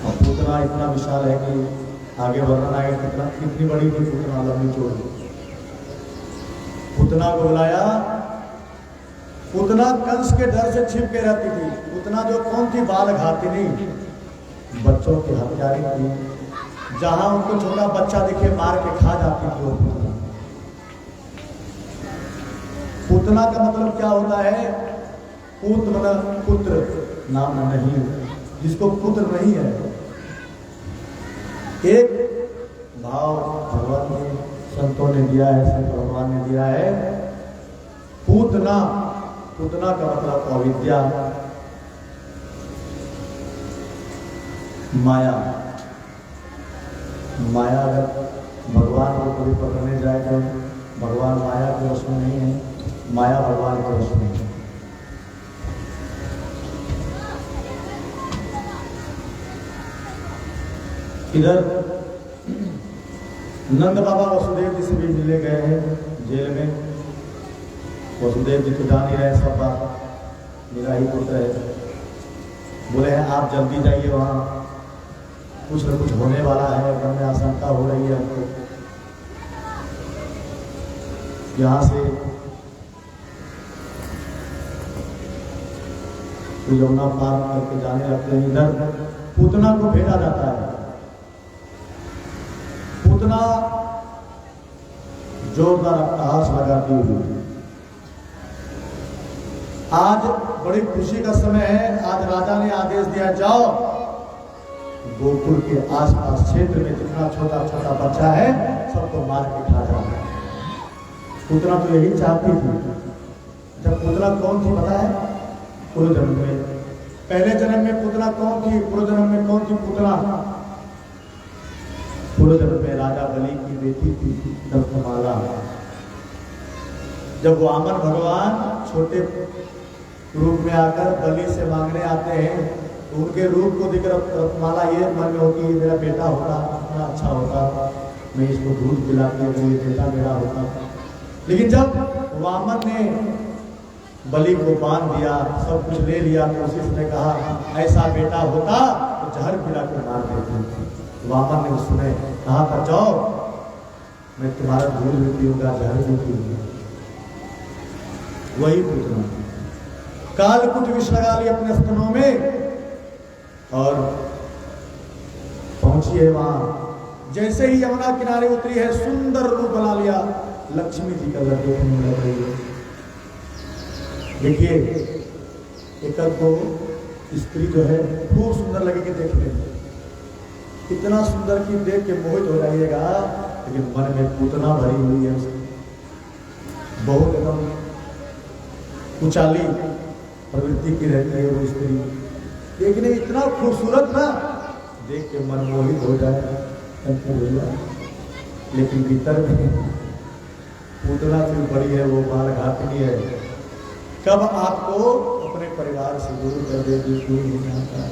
और पूतना इतना विशाल है कि आगे वर्णन आएगा कितना, कितनी बड़ी थी पूतना, लंबी चौड़ी। पूतना को बुलाया। पूतना कंस के डर से छिप के रहती थी। पूतना जो कौन थी? बाल घातिनी, बच्चों की हत्यारी थी। जहां उनको छोटा बच्चा दिखे मार के खा जाती थी वो पूतना। पूतना का मतलब क्या होता है? पूत मतलब पुत्र, नाम नहीं, जिसको पुत्र नहीं है। एक भाव भगवान ने, संतों ने दिया है, संत भगवान ने दिया है, पूतना। पूतना का मतलब अविद्या, माया। माया अगर भगवान को कभी पकड़ने जाए तो भगवान माया के वश में नहीं है, माया भगवान के वश में है। इधर नंद बाबा वसुदेव जी से भी मिले गए हैं जेल में। वसुदेव जी तो जान ही रहे सब बात, मेरा ही पुत्र है। बोले हैं आप जल्दी जाइए, वहाँ कुछ न कुछ होने वाला है, मन में आशंका हो रही है हमको। यहाँ से यमुना पार करके जाने लगते हैं। इधर पूतना को भेजा जाता है। पूतना जोरदार अट्टहास लगाती हुई। आज बड़ी खुशी का समय है। आज राजा ने आदेश दिया, जाओ गोकुल के आसपास क्षेत्र में जितना छोटा छोटा बच्चा है सबको मार के खा जाओ। पूतना तो यही चाहती थी। जब पूतना कौन थी पता है? पूर्व जन्म में, पहले जन्म में पूतना कौन थी? पूर्व जन्म में कौन थी पूतना? पूर्व जन्म में राजा बलि की बेटी थी रत्नमाला। जब वामन भगवान छोटे रूप में आकर बलि से मांगने आते हैं तो उनके रूप को दिख रत्नमाला ये मन में होती है, मेरा बेटा होता कितना अच्छा होता, मैं इसको दूध पिलाती हूँ, ये बेटा मेरा होता। लेकिन जब वामन ने बलि को बांध दिया, सब कुछ ले लिया, तो उसने कहा ऐसा बेटा होता तो जहर पिला के मार देते। वामन ने उसने कहा था, जाओ मैं तुम्हारा दूध भी पीऊंगा, जहर भी पीऊंगा। वही पूतना कालकुट विष लगा ली अपने स्तनों में और पहुंची है वहां जैसे ही यमुना किनारे उतरी है सुंदर रूप बना लिया, लक्ष्मी जी का लड्डू होने लग रही है। देखिए एक तो स्त्री जो है खूब सुंदर लगेगी देखने में, इतना सुंदर कि देख के मोहित हो जाइएगा, लेकिन मन में पूतना भरी हुई है उसकी, बहुत एकदम उचाली प्रवृत्ति की रहती है वो स्त्री, देखने इतना खूबसूरत ना, देख के मन मोहित हो जाए। लेकिन भीतर में पूतना फिर बड़ी है, वो बाल घातनी है, कब आपको अपने परिवार से दूर कर देगी, दूर हो जाता है।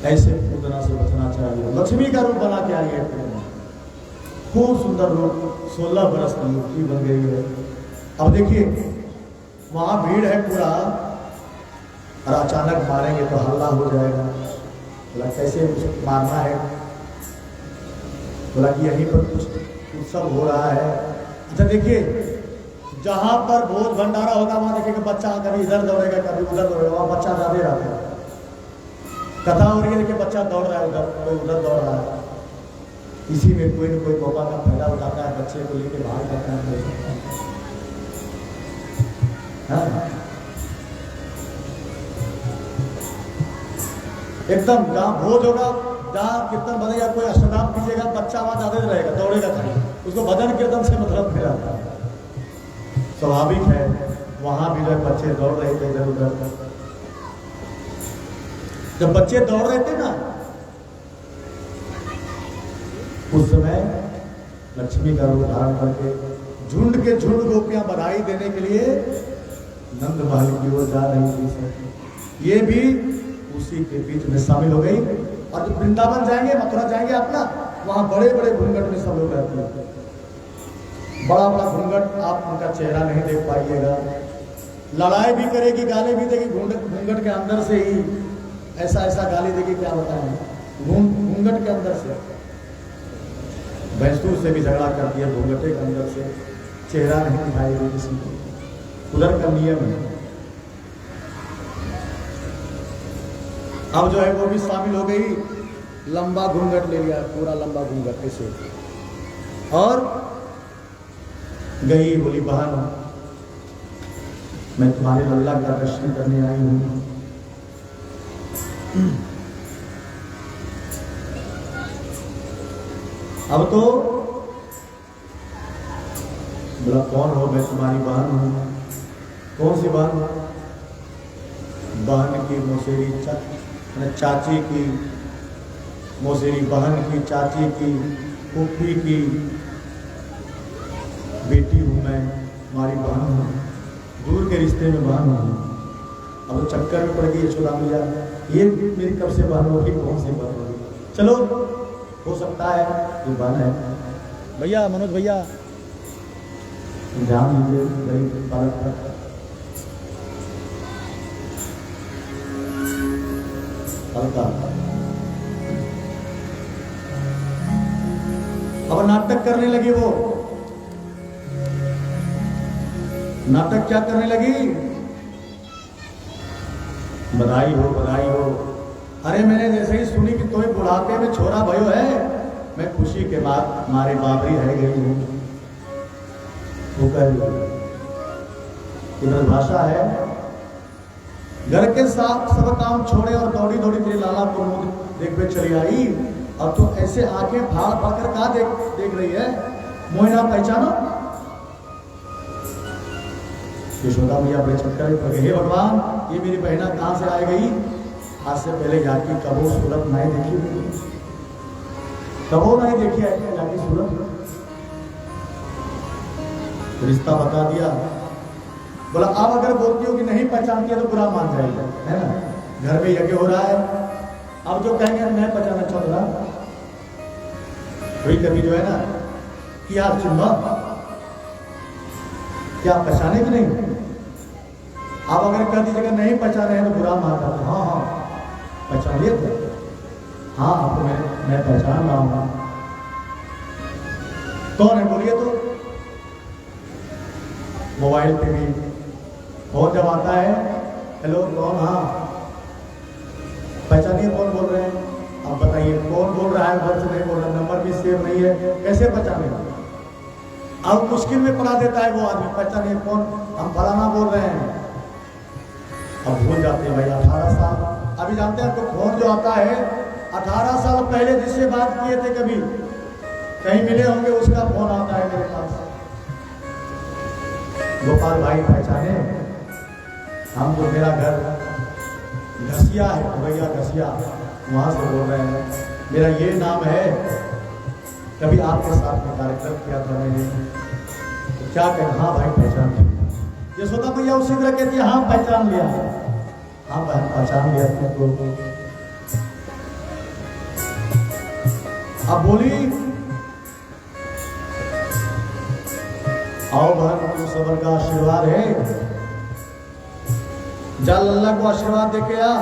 ऐसे पूतना से बचना चाहिए। लक्ष्मी का रूप बना के आई है, खूब सुंदर रूप, 16 वर्ष की युवती बन गई है। अब देखिए वहां भीड़ है पूरा, और अचानक मारेंगे तो हल्ला हो जाएगा। बोला कैसे मारना है? बोला कि यहीं पर कुछ उत्सव हो रहा है। अच्छा देखिए, जहां पर भोज भंडारा होगा वहां देखिए बच्चा कभी इधर दौड़ेगा कभी उधर दौड़ेगा, वहां बच्चा ज्यादा रहता है। कथा हो रही है, देखिए बच्चा दौड़ रहा है उधर, कोई उधर दौड़ रहा है, इसी में कोई न कोई मौका का फायदा उठाता है, बच्चे को लेकर बाहर करता है। एकदम जहाँ भोज होगा, जहाँ कीर्तन बनेगा, कोई अष्टनाम कीजिएगा, बच्चा वहां ज्यादा रहेगा, दौड़ेगा खाली, उसको भजन कीर्तन से मतलब फिर आता है। स्वाभाविक है, वहां भी जो बच्चे दौड़ रहे थे इधर उधर, जब बच्चे दौड़ रहे थे ना, उस समय लक्ष्मी का रूप धारण करके झुंड के झुंड गोपियां बधाई देने के लिए नंद महल की ओर जा रही थी। ये भी उसी के बीच में शामिल हो गई। और जब वृंदावन जाएंगे, मथुरा जाएंगे आप ना, वहां बड़े बड़े घूंघट में सब लोग रहते हैं, बड़ा बड़ा घूंघट, आप उनका चेहरा नहीं देख पाइएगा। लड़ाई भी करेगी, गाली भी देगी, घूंघट के अंदर से ही ऐसा ऐसा गाली देगी, क्या बताएं, घूंघट के अंदर से। भैंसुर से भी झगड़ा करती है घूंघटे के अंदर से, चेहरा नहीं दिखाई देगी किसी को, उधर का नियम है। अब जो है वो भी शामिल हो गई, लंबा घूंघट ले लिया, पूरा लंबा घूंघट ऐसे, और गई, बोली बहन मैं तुम्हारे लल्ला का दर्शन करने आई हूं। अब तो बोला कौन हो? मैं तुम्हारी बहन हूं। कौन सी बहन? बहन की मौसेरी चाची की, मौसेरी बहन की, चाची की, फूफी की बेटी हूं मैं, तुम्हारी बहन हूं, दूर के रिश्ते में बहन हूं। अब चक्कर में पड़ गई यशोदा मैया, ये मेरी कब से बहन होगी, कौन सी बहन होगी? चलो हो सकता है ये बहन है। भैया मनोज भैया ध्यान दीजिए गरीब बालक पर। अब नाटक करने लगी वो, नाटक क्या करने लगी? बधाई हो, बधाई हो। अरे मैंने जैसे ही सुनी कि तुम्हें बुढ़ापे में छोरा भयो है, मैं खुशी के बाद मारे बाबरी रह गई हूं। वो कह इधर भाषा है, घर के साथ सब काम छोड़े और दौड़ी दौड़ी तेरे लाला को देखने चली आई। अब तो ऐसे आंखें फाड़ फाड़ कर कहा देख रही है, मोहिना पहचानो? यशोदा मैया बड़े चक्कर में पड़ गए, हे भगवान ये मेरी बहना कहां से आ गई? आज से पहले जाकी कबो सूरत नहीं देखी हुई, कबो नहीं देखी है जाकी सूरत। रिश्ता बता दिया। बोला अब अगर बोलती हो कि नहीं पहचानती है तो बुरा मान जाएगा, है ना? घर में यज्ञ हो रहा है, अब जो कहेंगे मैं पहचाना चल रहा, वही कभी जो है ना कि आप चिन्ह क्या पहचाने भी नहीं। आप अगर कह दीजिएगा नहीं पहचाने हैं तो बुरा मान जाते। हाँ हाँ पहचान लिए थे, हाँ आपको मैं पहचान रहा हूं। कौन है बोलिए तो? मोबाइल पे भी फोन जब आता है, हेलो कौन? हाँ पहचानिए कौन बोल रहे हैं। अब बताइए कौन बोल रहा है, घर से नहीं बोल रहा, नंबर भी सेव नहीं है, कैसे पहचाने? अब मुश्किल में पढ़ा देता है वो आदमी, पहचानिए कौन, हम फलाना बोल रहे हैं। अब भूल जाते हैं भाई 18 साल। अभी जानते हैं आपको फोन जो आता है 18 साल पहले जिससे बात किए थे, कभी कहीं मिले होंगे, उसका फोन आता है मेरे पास। गोपाल भाई पहचाने? हम जो मेरा घर घसिया है, भैया घसिया, वहां से बोल रहे हैं, मेरा ये नाम है, कभी आपके साथ में कार्यक्रम किया था मैंने, तो क्या कहें? हाँ भाई पहचान लिया। यशोदा भैया उसी तरह कहती है, हाँ पहचान लिया, हाँ बहन पहचान लिया तुमको। अब बोली, आओ बहन, तुम सबर का आशीर्वाद है, जा लल्ला को आशीर्वाद देके आ।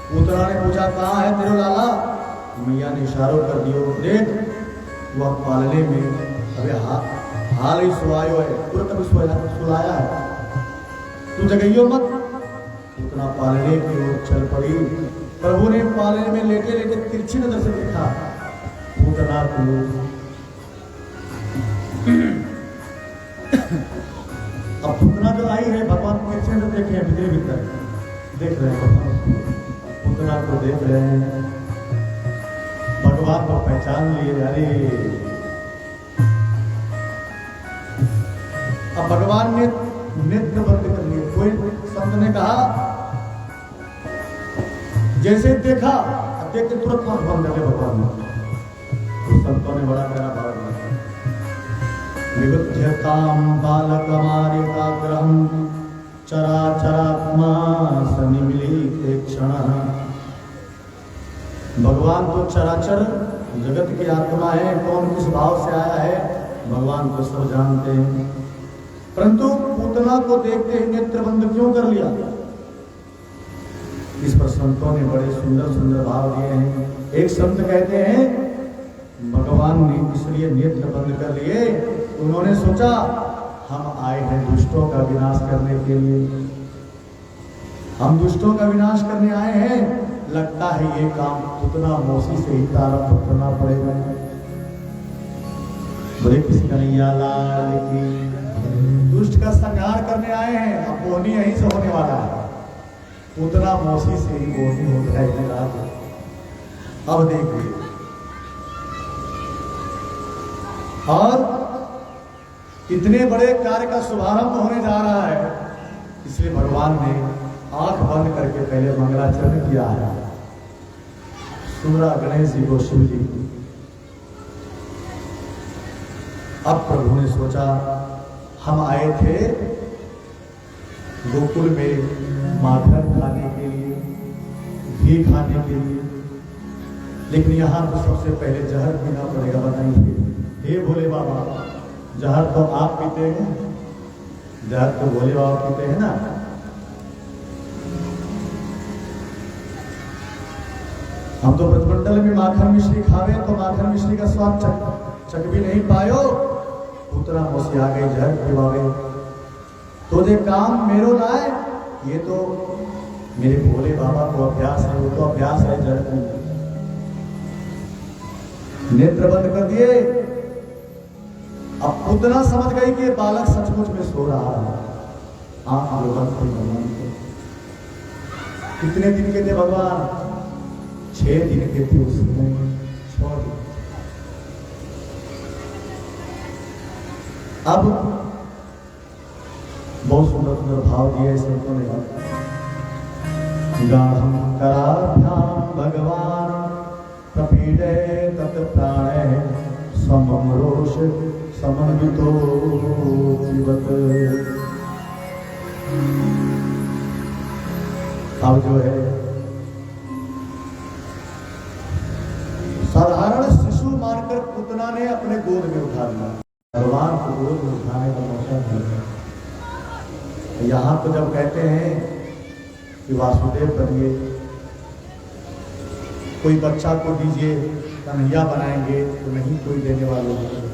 पुत्रा ने पूछा, कहाँ है तेरे लाला? मैया ने इशारों कर दियो, देख वह पालने में अबे हाल ही सुलायो है, तुरंत अभी सुलाया है, तू जगइयो मत। उतना पालने की ओर चल पड़ी। प्रभु ने पालने में लेटे लेटे तिरछी नजर से देखा, पूतना को। अब पुतना जो आई है, भगवान तिरछी नजर देखे हैं, भीतर भीतर देख रहे हैं, पुतना को देख रहे हैं, भगवान को पहचान लिए। अरे अब भगवान ने नेत्र बंद कर लिए। कोई संत ने कहा, जैसे देखा देख के तुरंत आंख बंद कर ले भगवान ने। तो संतों ने बड़ा प्यारा भाव दिया, विगुध्यताम बालकमारिकाग्रहं चराचरात्मा सनिमिलिते क्षणः। भगवान तो चराचर जगत की आत्मा है, कौन किस भाव से आया है भगवान को सब जानते हैं, परंतु पूतना को देखते ही नेत्र बंद क्यों कर लिया? इस पर संतों ने बड़े सुंदर सुंदर भाव दिए हैं। एक संत कहते हैं, भगवान ने इसलिए नेत्र बंद कर लिए, उन्होंने सोचा हम आए हैं दुष्टों का विनाश करने के लिए, हम दुष्टों का विनाश करने आए हैं, लगता है ये काम पुतना मौसी से ही प्रारंभ करना पड़ेगा। बोले किसी कन्हैया लाल की। दुष्ट का संहार करने आए हैं, अब बोनी यहीं से होने वाला है, पुतना मौसी से ही बोनी होता है। अब देखिए, और इतने बड़े कार्य का शुभारंभ होने जा रहा है, इसलिए भगवान ने आंख बंद करके पहले मंगलाचरण किया है। सूरा गणेश जी को, शिव जी को। अब प्रभु ने सोचा, हम आए थे गोकुल में माखन खाने के लिए, घी खाने के लिए, लेकिन यहाँ तो सबसे पहले जहर पीना पड़ेगा। बताइए, हे भोले बाबा, जहर तो आप पीते हैं, जहर तो भोले बाबा पीते हैं ना। हम तो ब्रजमंडल में माखन मिश्री खावे तो माखन मिश्री का स्वाद चक भी नहीं पायो, उतना मौसी आ गई जहर पिवावे। तो जे काम मेरो लाए, ये तो मेरे भोले बाबा को अभ्यास है, वो तो अभ्यास है जहर पीने। नेत्र बंद कर दिए। अब उतना समझ गई कि बालक सचमुच में सो रहा है। आंख बंद कर भगवान को। कितने दिन के थे भगवान? 6 दिन के थे उसमें, 6 दिन। अब बहुत सुंदर सुंदर भाव दिए संतों ने। गाढ़ं कराभ्याम भगवान प्रपीडे तत् प्राणे समम रोष समन्वितो विवत। अब जो है साधारण शिशु मानकर पुतना ने अपने गोद में उठा लिया। भगवान को गोद में उठाने का मौका मिला। यहाँ तो जब कहते हैं कि वासुदेव बनिए, कोई बच्चा को दीजिए, कन्हैया बनाएंगे, तो नहीं कोई देने वाले नहीं।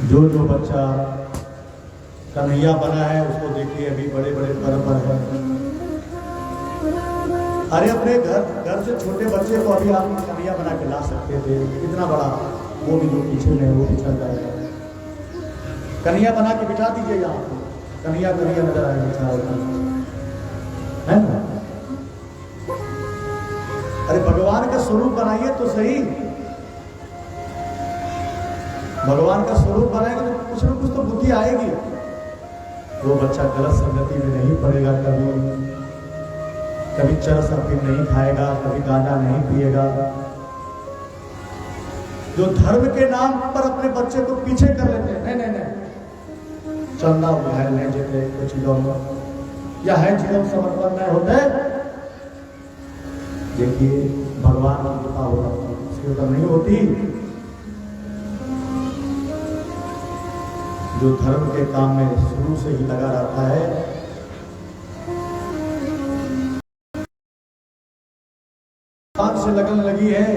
जो बच्चा कन्हैया बना है उसको देखिए अभी बड़े बड़े पर्व पर है। अरे अपने घर से छोटे बच्चे को अभी आप कन्हैया बना के ला सकते थे, इतना बड़ा वो भी जो पीछे में वो भी चल जाएगा। कन्हैया बना के बिठा दीजिए यहाँ, कन्हैया नजर आएगा है ना। अरे भगवान का स्वरूप बनाइए तो सही, भगवान का स्वरूप बनाएगा तो कुछ ना कुछ तो बुद्धि आएगी। वो बच्चा गलत संगति में नहीं पड़ेगा, कभी चरस अफीम नहीं खाएगा, कभी गांजा नहीं पिएगा। जो धर्म के नाम पर अपने बच्चे को पीछे कर लेते हैं, नहीं चंदा उधार नहीं देते कुछ लोग, या है जीवन समर्पण नहीं होते। देखिए भगवान की कृपा होगा, उसकी कृपा नहीं होती। जो धर्म के काम में शुरू से ही लगा रहता है, भगवान से लगन लगी है,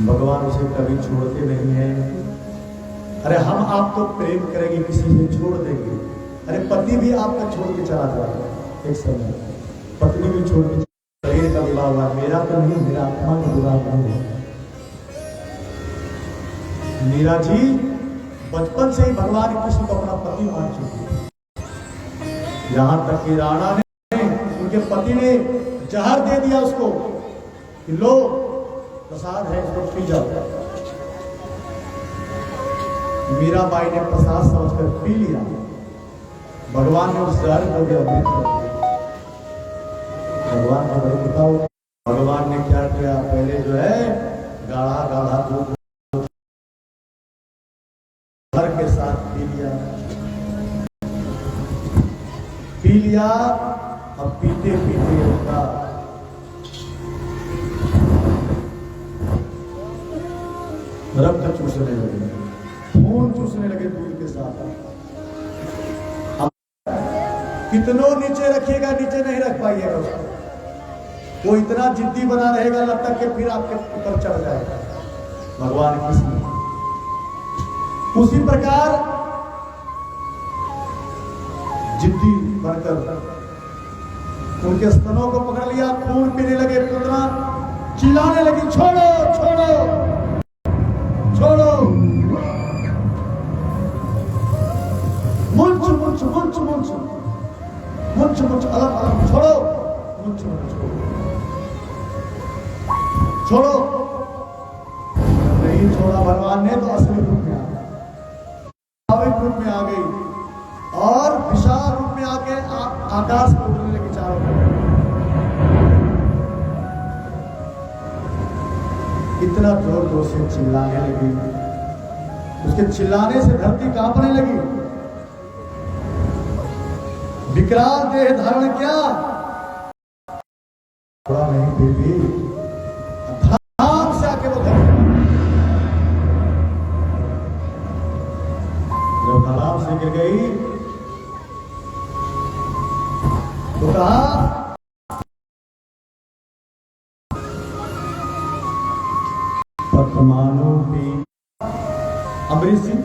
भगवान उसे कभी छोड़ते नहीं है। अरे हम आप तो प्रेम करेंगे, किसी से छोड़ देंगे। अरे पति भी आपका छोड़ के चला जाएगा एक समय, पत्नी भी छोड़ के, शरीर का विवाह हुआ, मेरा तो नहीं, मेरा आत्मा का विवाह नहीं है। मीरा जी बचपन से ही भगवान कृष्ण को अपना पति मान चुकी है। यहां तक कि राणा ने, उनके पति ने जहर दे दिया उसको कि लो प्रसाद है, इसको पी जाओ। मीराबाई ने प्रसाद समझकर पी लिया, भगवान ने उस जहर को भी अमृत कर दिया। भगवान का बड़ी कृपा हो। भगवान ने क्या किया, पहले जो है गाढ़ा दूध भर के साथ पी लिया। अब पीते उसका रक्त चूसने लगे, खून चूसने लगे दूध के साथ। कितनों नीचे रखिएगा, नीचे नहीं रख पाइएगा उसको। वो इतना जिद्दी बना रहेगा लटक के फिर आपके ऊपर चढ़ जाएगा। भगवान कृष्ण उसी प्रकार जिद्दी बनकर उनके स्तनों को पकड़ लिया, खून पीने लगे। पुतना चिल्लाने लगी, छोड़ो छोड़ो छोड़ो, मुंच मुंच मुंच मुंच मुंच मुंच, अलग अलग, छोड़ो मुंच मुंच छोड़ो। नहीं छोड़ा भगवान ने, तो असली रूप में आ गया, स्वाभाविक रूप में आ गई और विशाल रूप में आके आकाश में उड़ने लगी चारों तरफ। इतना जोर जोर से चिल्लाने लगी, उसके चिल्लाने से धरती कांपने लगी। विकराल देह धारण क्या, थोड़ा नहीं बेबी, धाम से आके वो जब तालाब से गिर गई तो कहा पद्मानो भी। अमरीश जी,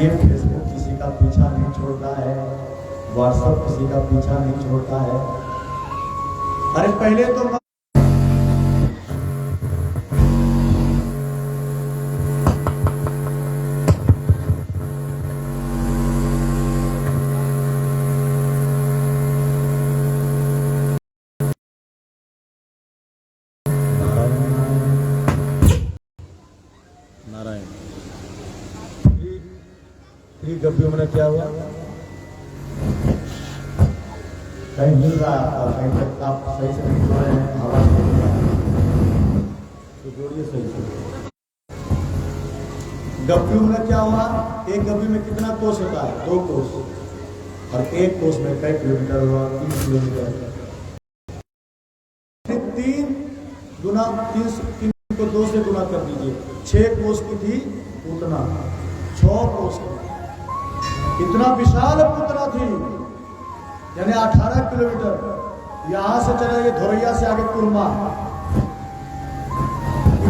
ये फेसबुक किसी का पीछा नहीं छोड़ता है, व्हाट्सएप किसी का पीछा नहीं छोड़ता है। अरे पहले तो गप्पियों में क्या हुआ, कहीं मिल रहा है, कहीं तक आप सही से नहीं जोड़ रहे हैं, आवाज तो जोड़िए सही से। गप्पियों में क्या हुआ, एक गप्पी में कितना कोस होता है, 2 कोस, और एक कोस में कई किलोमीटर हुआ, 3 किलोमीटर। 3 गुना 3 को 2 से गुना कर दीजिए, 6 कोस की थी उतना, 6 कोस की, इतना विशाल पुतना थी, यानी 18 किलोमीटर। यहां से चले ये धोरैया से आगे कुरमा,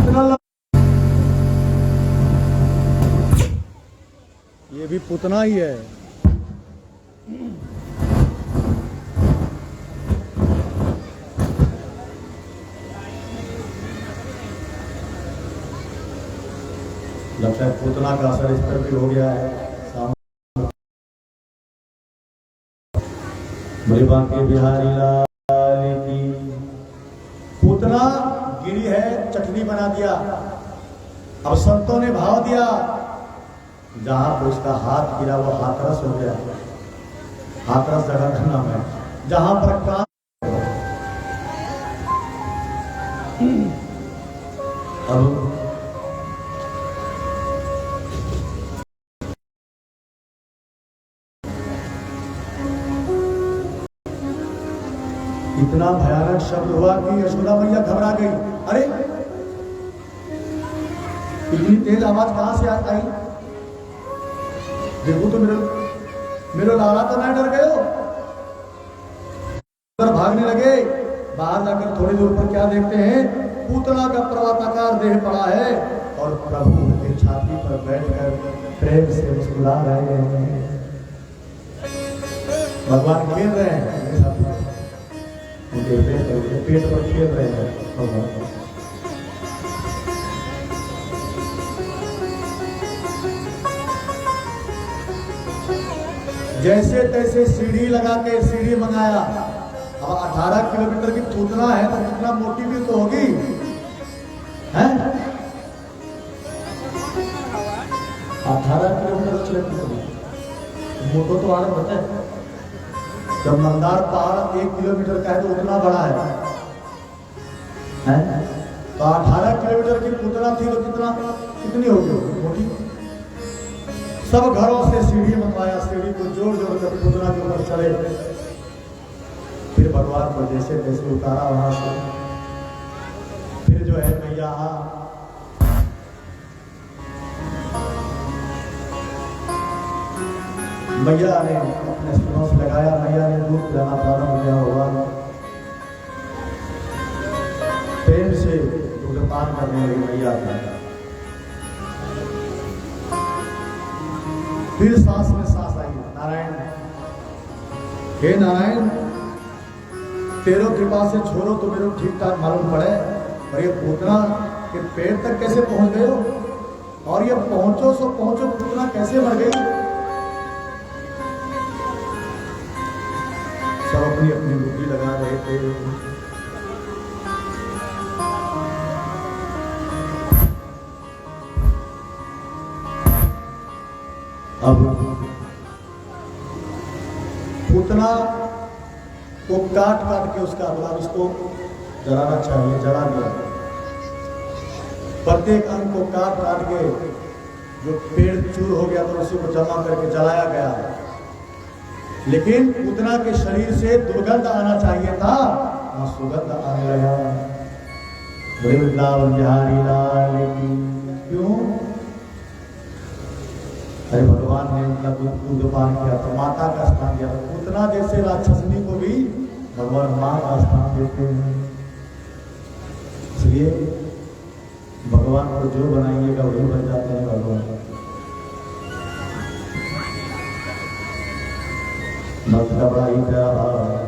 इतना ये भी पुतना ही है। लगता है पुतना का असर इस पर भी हो गया है। बोले बांके बिहारी लाल की। पुतना गिरी है, चटनी बना दिया। अब संतों ने भाव दिया, जहां पर उसका हाथ गिरा वो हाथरस हो गया। हाथरस जगह का नाम है जहां पर कान। अब इतना भयानक शब्द हुआ कि यशोदा मैया घबरा गई। अरे इतनी तेज आवाज कहां से आई? देखो तो मेरे लाला तो मैं डर गए हो। भागने लगे। बाहर जाकर थोड़ी दूर पर क्या देखते हैं? पूतना का पर्वताकार देह पड़ा है और प्रभु उनके छाती पर बैठकर प्रेम से मुस्कुरा रहे हैं। भगवान खेल रहे हैं मेरे साथ, उनके पेट पर खेल रहे हैं भगवान। जैसे तैसे सीढ़ी लगा के सीढ़ी मंगाया। अब 18 किलोमीटर की पूतना है तो कितना मोटी भी तो होगी है? 18 किलोमीटर चले मोटो तो आने होता है। जब मंदार पहाड़ 1 किलोमीटर का है तो उतना बड़ा है? तो 18 किलोमीटर की पूतना थी तो कितनी होगी मोटी? सब घरों से सीढ़ी मंगवाया, सीढ़ी को जोड़ जोड़ कर पूतना के ऊपर चढ़े। फिर भगवान को जैसे तैसे उतारा वहां से। फिर जो है मैया ने अपने स्तनों से लगाया। मैया ने दूध पिलाना प्रारंभ किया होगा। प्रेम से दूध पान करने लगी मैया का। फिर सांस में सांस आई। नारायण, हे नारायण, तेरो कृपा से छोड़ो तो मेरे ठीक ठाक मालूम पड़े, और ये पूतना के पेट तक कैसे पहुंच गए हो? और ये पहुंचो सो पहुंचो, पूतना कैसे मर गई? सब अपनी अपनी बुद्धि लगा रहे थे। अब पूतना को काट काट के उसका मतलब उसको जलाना चाहिए, जला दिया। प्रत्येक अंग को काट काट के जो पेड़ चूर हो गया तो उसी को जमा करके जलाया गया। लेकिन पूतना के शरीर से दुर्गंध आना चाहिए था, वहां सुगंध आने लगा। वृंदावन बिहारी लाल की। क्यों? अरे भगवान ने उनका दूध पान किया तो माता का स्थान दिया। पूतना जैसे राक्षसनी को भी भगवान मां का स्थान देते हैं। इसलिए भगवान को जो बनाइएगा वही बन जाते हैं भगवान। भक्त का बड़ा ही प्यारा भाव है।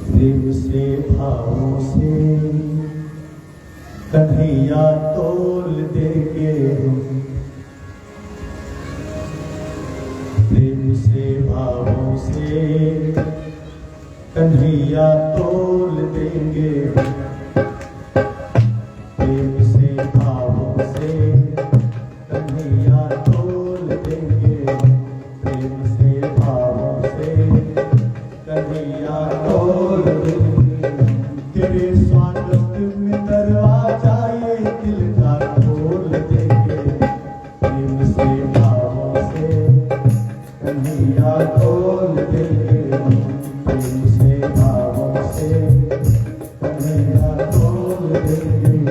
प्रेम से भावों से कन्हैया तोल देंगे, प्रेम से भावों से कन्हैया तोल देंगे, प्रेम से भावों से कन्हैया तोल देंगे, प्रेम से भावों से कन्हैया तोल देंगे। तेरे स्वागत में दरवाजा ये दिल का खोल देंगे, प्रेम से भावों से कन्हैया तोल देंगे, प्रेम से भावों से कन्हैया तोल देंगे।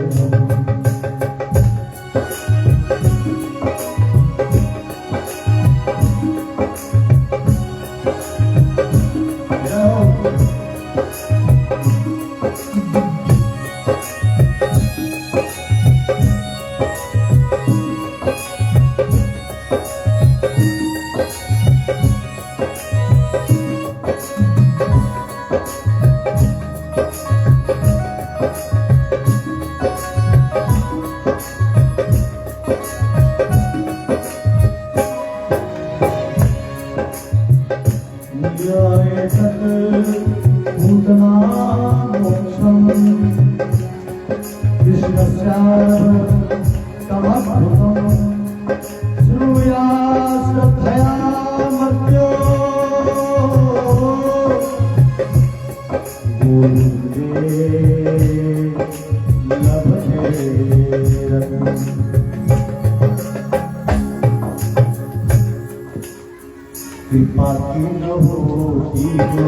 कृपा की न होती जो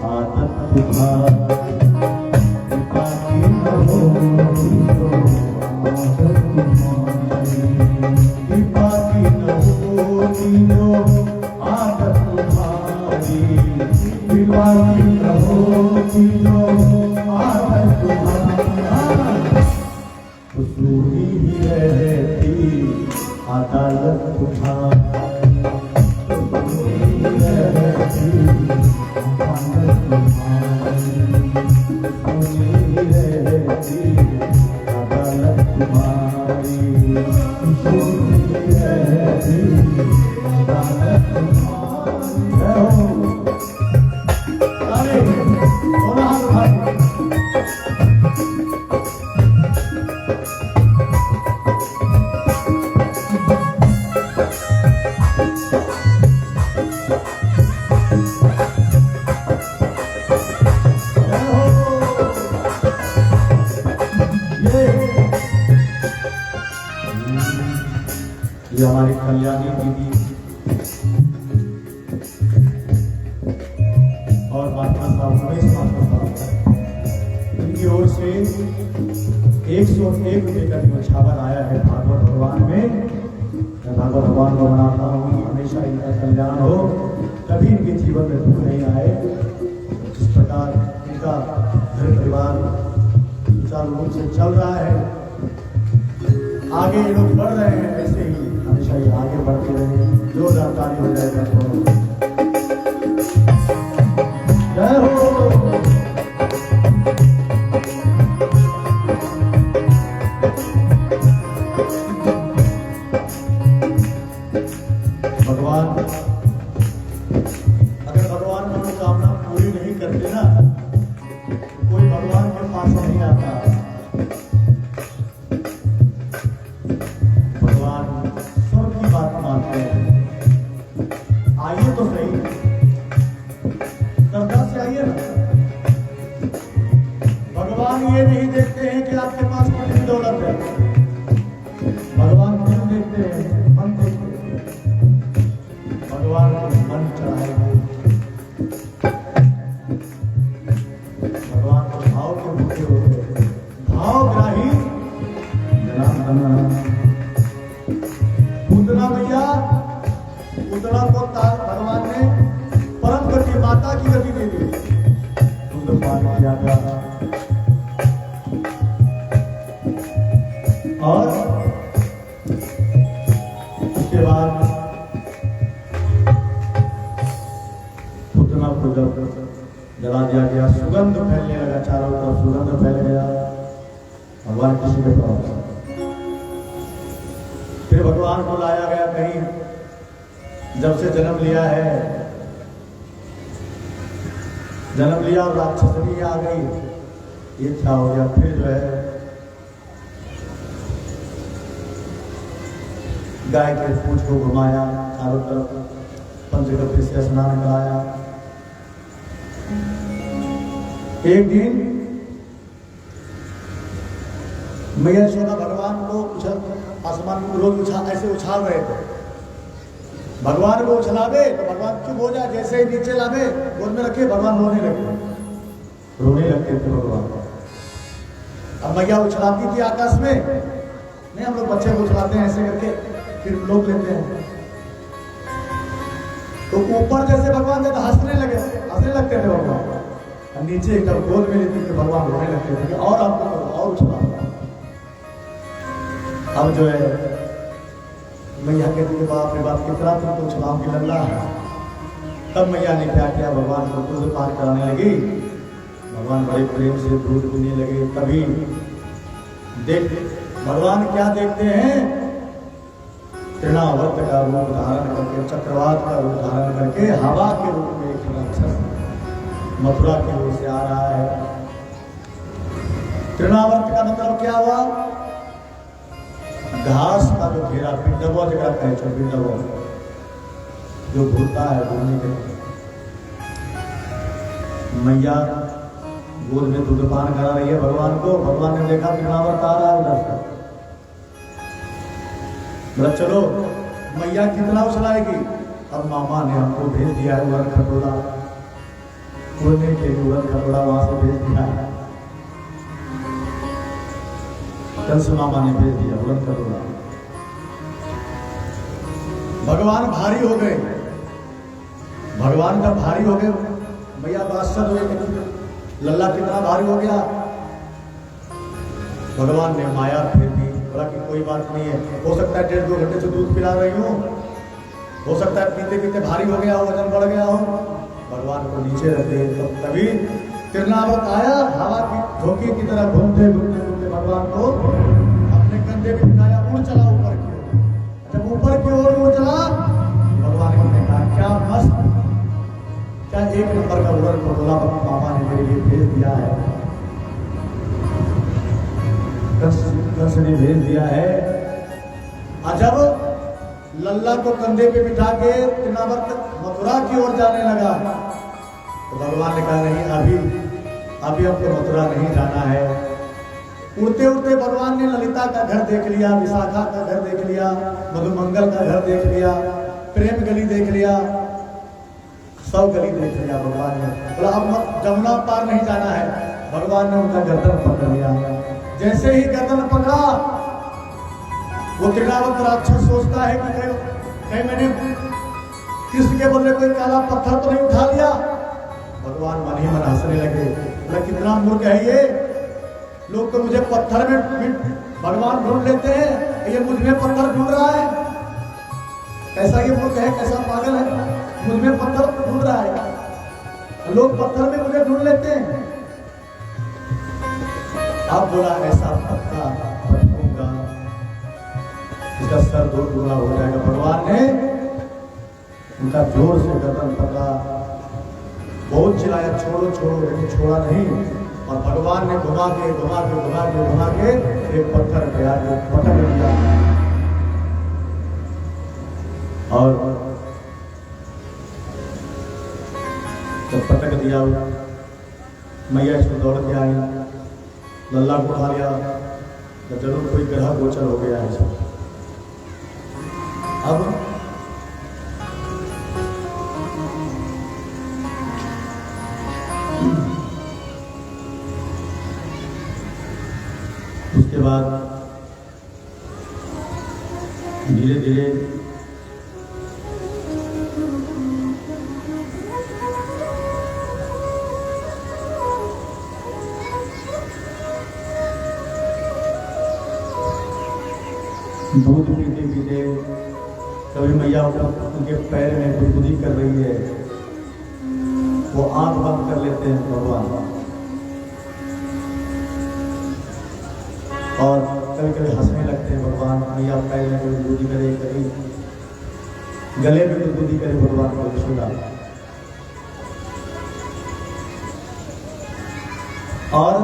आदत तुम्हारी, कृपा की न होती जो आदत तुम्हारी, कृपा की न होती जो आदत तुम्हारी, कृपा की न होती जो आदत तुम्हारी, कसूरी ही रहती अदालत तुम्हारी। ये हमारी कल्याणी दीदी और महात्मा साहब रमेश महात्मा साहब, इनकी ओर से 101 रुपये का न्यौछावर आया है भागवत भगवान में। मैं भागवत भगवान को मनाता हूँ, हमेशा इनका कल्याण हो, कभी इनके जीवन में दुख नहीं आए। जिस प्रकार इनका घर परिवार सुचारू रूप से चल रहा है, आगे ये लोग बढ़ रहे हैं, ऐसे ही हमेशा ये आगे बढ़ते रहे। जोरदार ताली हो जाएगा तो जय हो। भगवान अगर भगवान मनोकामना पूरी नहीं करते ना, तो कोई भगवान के पास नहीं आता। आइए तो सही, श्रद्धा से आइए ना। भगवान ये नहीं देखते हैं कि आपके पास कितनी दौलत है, भगवान दिल देखते हैं, मन देखते हैं। भगवान को मन चढ़ाए, भगवान को भाव के भूखे होते हैं, भावग्राही जनार्दन। पूतना मैया, पूतना को भगवान ने परम गति, माता की गति दे दी। तुम पान किया गया और उसके बाद पूतना को जब जला दिया गया, सुगंध फैलने लगा, चारों तरफ सुगंध फैल गया। भगवान किसी के पास, फिर भगवान को लाया गया कहीं, जब से जन्म लिया है, जन्म लिया और राक्षसनी आ गई, ये क्या हो गया। फिर जो है गाय के पूंछ को घुमाया, चारों तरफ पंचगव्य से स्नान कराया। एक दिन मैया यशोदा भगवान को आसमान में रोज ऐसे उछाल रहे थे। भगवान को उछलावे तो भगवान चुप हो जाए, जैसे ही नीचे लावे गोद में रखे भगवान रोने लगते थे भगवान। अब मैया उछलाती थी आकाश में, नहीं हम लोग बच्चे को उछलाते हैं ऐसे करके, फिर लोग लेते हैं, तो ऊपर जैसे भगवान जब हंसने लगते और नीचे जब गोद में लेते थे भगवान रोने लगते थे कि और आपको करो और उछला। अब जो है मैया कहती है बाप रे बाप कितना तुमको उछलाओ की लल्ला। तब मैया ने क्या किया, भगवान को दूध पान कराने लगी। भगवान बड़े प्रेम से दूध पीने लगे। तभी देख भगवान क्या देखते हैं, तृणावर्त का रूप धारण करके, चक्रवात का रूप धारण करके, हवा के रूप में एक राक्षस मथुरा की ओर से आ रहा है। तृणावर्त का मतलब क्या हुआ, घास का जो घेरा पिंडवो जगह कहे जो पिंडवो जो घूरता है घूमने के। मैया गोद में दूध पान करा रही है भगवान को। भगवान ने देखा तृणावर्त आ रहा है उधर से, बोला चलो मैया कितना उछलाएगी। अब मामा ने हमको भेज दिया है उड़न खटोला, उड़ने के लिए उड़न खटोला वहां से भेज दिया है। कंस मामा ने भेज दिया उड़न खटोला। भगवान भारी हो गए। भगवान जब भारी हो गए, मैया आश्चर्य हो गई, लल्ला कितना भारी हो गया। भगवान ने माया फेर दी, बोला कि कोई बात नहीं है, हो सकता है 1.5-2 घंटे से दूध पिला रही हूँ, हो सकता है पीते पीते भारी हो गया हो, वजन बढ़ गया हो। भगवान को नीचे रख दे। तो तभी तृणावर्त आया, हवा की झोंकी की तरह घूमते घूमते घूमते भगवान को अपने कंधे पे बिठाया, उड़ चला ऊपर की ओर। जब ऊपर की ओर उड़ चला, भगवान ने कहा क्या मस्त, क्या एक नंबर का उड़न खटोला मामा ने मेरे लिए भेज दिया है, कंस ने भेज दिया है। जब लल्ला को कंधे पे बिठा के तृणावर्त मथुरा की ओर जाने लगा, तो भगवान ने कहा नहीं, अभी हमको मथुरा नहीं जाना है। उड़ते उड़ते भगवान ने ललिता का घर देख लिया, विशाखा का घर देख लिया, मधुमंगल का घर देख लिया, प्रेम गली देख लिया, सब गली देख लिया भगवान ने। बोला अब जमुना पार नहीं जाना है। भगवान ने उनका गर्दन पकड़ लिया। जैसे ही गर्दन पकड़ा, वो तृणावर्त राक्षस सोचता है कि कहीं मैंने कृष्ण के बदले कोई काला पत्थर तो नहीं उठा लिया। भगवान मन ही मन हंसने लगे, बोला कितना मूर्ख है ये, लोग तो मुझे पत्थर में भगवान ढूंढ लेते हैं, ये मुझ में पत्थर ढूंढ रहा है। कैसा ये मूर्ख है, कैसा पागल है, मुझ में पत्थर ढूंढ रहा है, लोग पत्थर में मुझे ढूंढ लेते हैं। अब बोला ऐसा पत्ता पटकूंगा, इसका सर 2 टुकड़ा हो जाएगा। भगवान ने उनका जोर से गर्दन पकड़ा, बहुत चिल्लाया छोड़ो छोड़ो, लेकिन छोड़ा नहीं। और भगवान ने घुमा के घुमा के घुमा के घुमा के एक पत्थर पे आके पटक दिया। और जब पटक दिया, मैया इसमें दौड़ के आई, लल्ला को उठा लिया, तो जरूर कोई ग्रह गोचर हो गया है इसमें। अब उसके बाद धीरे धीरे दूध पीते पीते कभी मैया उनके पैर में गुदगुदी कर रही है, वो आंख बंद कर लेते हैं भगवान, और कभी कभी हंसने लगते हैं भगवान। मैया पैर में गुदगुदी करे, कभी गले में गुदगुदी करे भगवान को सुना। और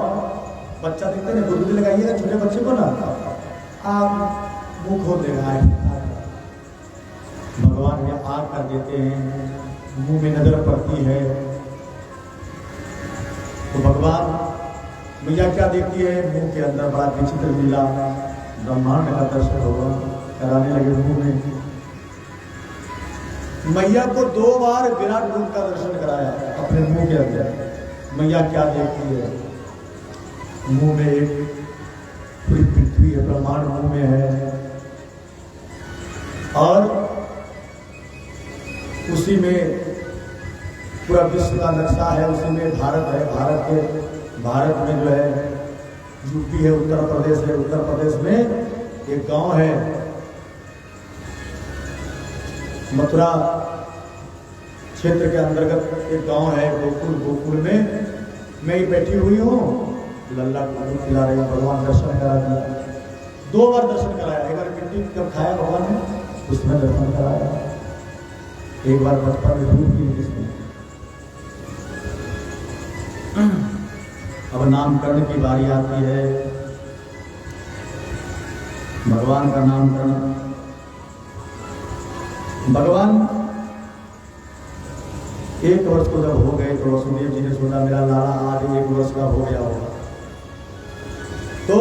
बच्चा देखते हैं गुदगुदी लगाइएगा छोटे बच्चे को ना, आप मुंह खोल देगा, भगवान ये आग कर देते हैं, मुंह में नजर पड़ती है, तो भगवान मैया क्या देखती है, मुंह के अंदर बड़ा विचित्र लीला ब्रह्मांड का दर्शन होगा, कराने लगे मुंह में। मैया को 2 बार विराट रूप का दर्शन कराया अपने मुंह के अंदर। मैया क्या देखती है, मुंह में एक पूरी पृथ्वी है, ब्रह्मांड मुंह में है, और उसी में पूरा विश्व का नक्शा है, उसी में भारत है। भारत में जो है यूपी है, उत्तर प्रदेश है। उत्तर प्रदेश में एक गांव है मथुरा क्षेत्र के अंतर्गत एक गांव है गोकुल। गोकुल में मैं ही बैठी हुई हूँ, लल्ला को दूध पिला रही हूँ, भगवान दर्शन करा दिया। 2 बार दर्शन कराया। एक बार मिट्टी कब खाया भगवान ने, उसमें दर्शन कराया। एक बार बचपन में दूध पी जिसमें। अब नामकरण की बारी आती है, भगवान का नामकरण। भगवान 1 वर्ष को जब हो गए तो वसुदेव जी ने सोचा मेरा लाला आज 1 वर्ष का हो गया होगा। तो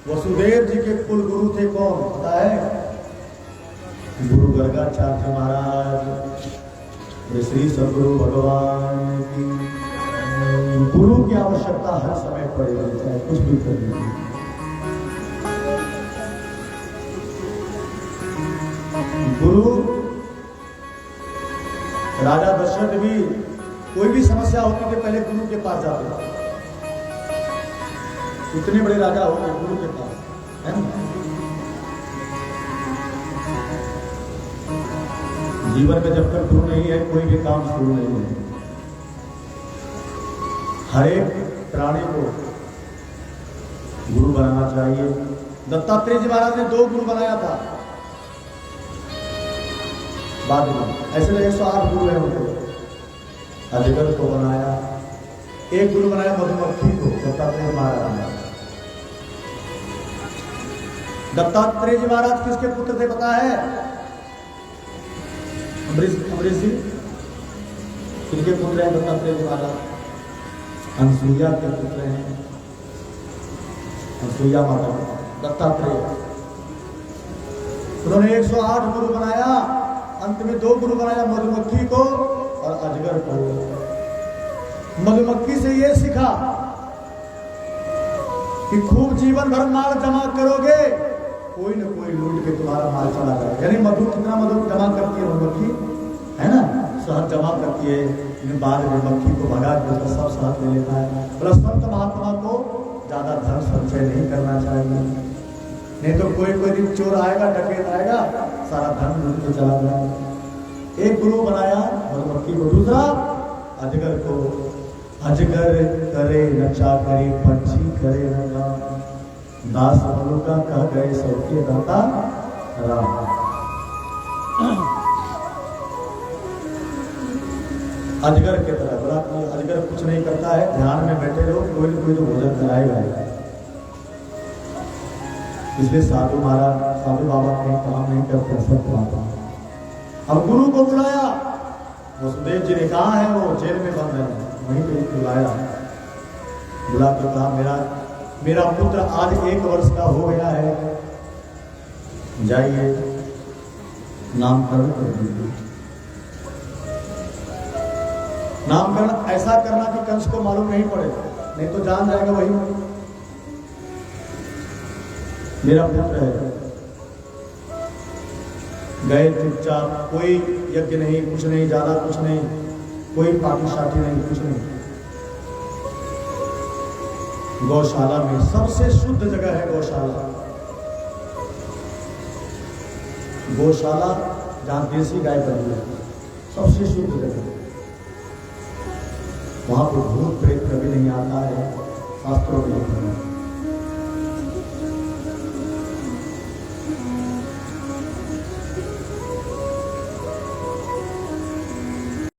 वसुदेव जी के कुल गुरु थे कौन पता है? गुरु गर्गाचार्य महाराज, श्री सदगुरु भगवान की। गुरु की आवश्यकता हर समय पड़ेगी, चाहे कुछ भी कर लीजिए। गुरु राजा दशरथ भी कोई भी समस्या होती थी पहले गुरु के पास जाते थे। इतने बड़े राजा हो गए गुरु के पास, है ना? जीवन में जब तक गुरु नहीं है कोई भी काम शुरू नहीं है। हर एक प्राणी को गुरु बनाना चाहिए। दत्तात्रेय जी महाराज ने 2 गुरु बनाया था बाद में। ऐसे तो 108 गुरु है उनके। अजगर को बनाया, एक गुरु बनाया मधुमक्खी को, दत्तात्रेय महाराज ने। दत्तात्रेय जी महाराज किसके पुत्र थे पता है? अमरीश जी किनके पुत्र हैं दत्तात्रेय जी महाराज? अनसुईया के पुत्र हैं, अनसुईया माता दत्तात्रेय। उन्होंने 108 गुरु बनाया, अंत में 2 गुरु बनाया, मधुमक्खी को और अजगर को। मधुमक्खी से ये सीखा कि खूब जीवन भर माल जमा करोगे, कोई न कोई लूट के तुम्हारा माल चला जाएगा। यानी मधु कितना मधु जमा करती है मधुमक्खी, है ना? शहद जमा करती है, लेकिन बाद में मक्खी को भगा के उसका सब शहद ले लेता है। प्लस संत महात्मा को ज्यादा धन संचय नहीं करना चाहिए, नहीं तो कोई दिन चोर आएगा, डकैत आएगा, सारा धन लूट के चला जाएगा। एक गुरु बनाया मधुमक्खी को, दूसरा अजगर को। अजगर करे न चाकरी, पंछी करे न काम, दास मनु का कह गए सबके दाता राम। अजगर की तरह बोला कि अजगर कुछ नहीं करता है, ध्यान में बैठे रहो, कोई न कोई तो भोजन कराएगा। इसलिए साधु महाराज, साधु बाबा कहीं काम नहीं करते, सब बात। अब गुरु को बुलाया, वसुदेव जी ने कहा है वो जेल में बंद है, वहीं पे बुलाया। बुला के कहा मेरा पुत्र आज 1 वर्ष का हो गया है, जाइए नामकरण कर दीजिए। नामकरण ऐसा करना कि कंस को मालूम नहीं पड़े, नहीं तो जान जाएगा वही मेरा पुत्र है। गए चुपचाप, कोई यज्ञ नहीं, कुछ नहीं, ज्यादा कुछ नहीं, कोई पार्टी शाटी नहीं, कुछ नहीं। गौशाला में सबसे शुद्ध जगह है गौशाला। गौशाला जहां देसी गाय बनी है, सबसे शुद्ध जगह। वहां पर भूत प्रेत कभी नहीं आता है, शास्त्रों में लिखा है।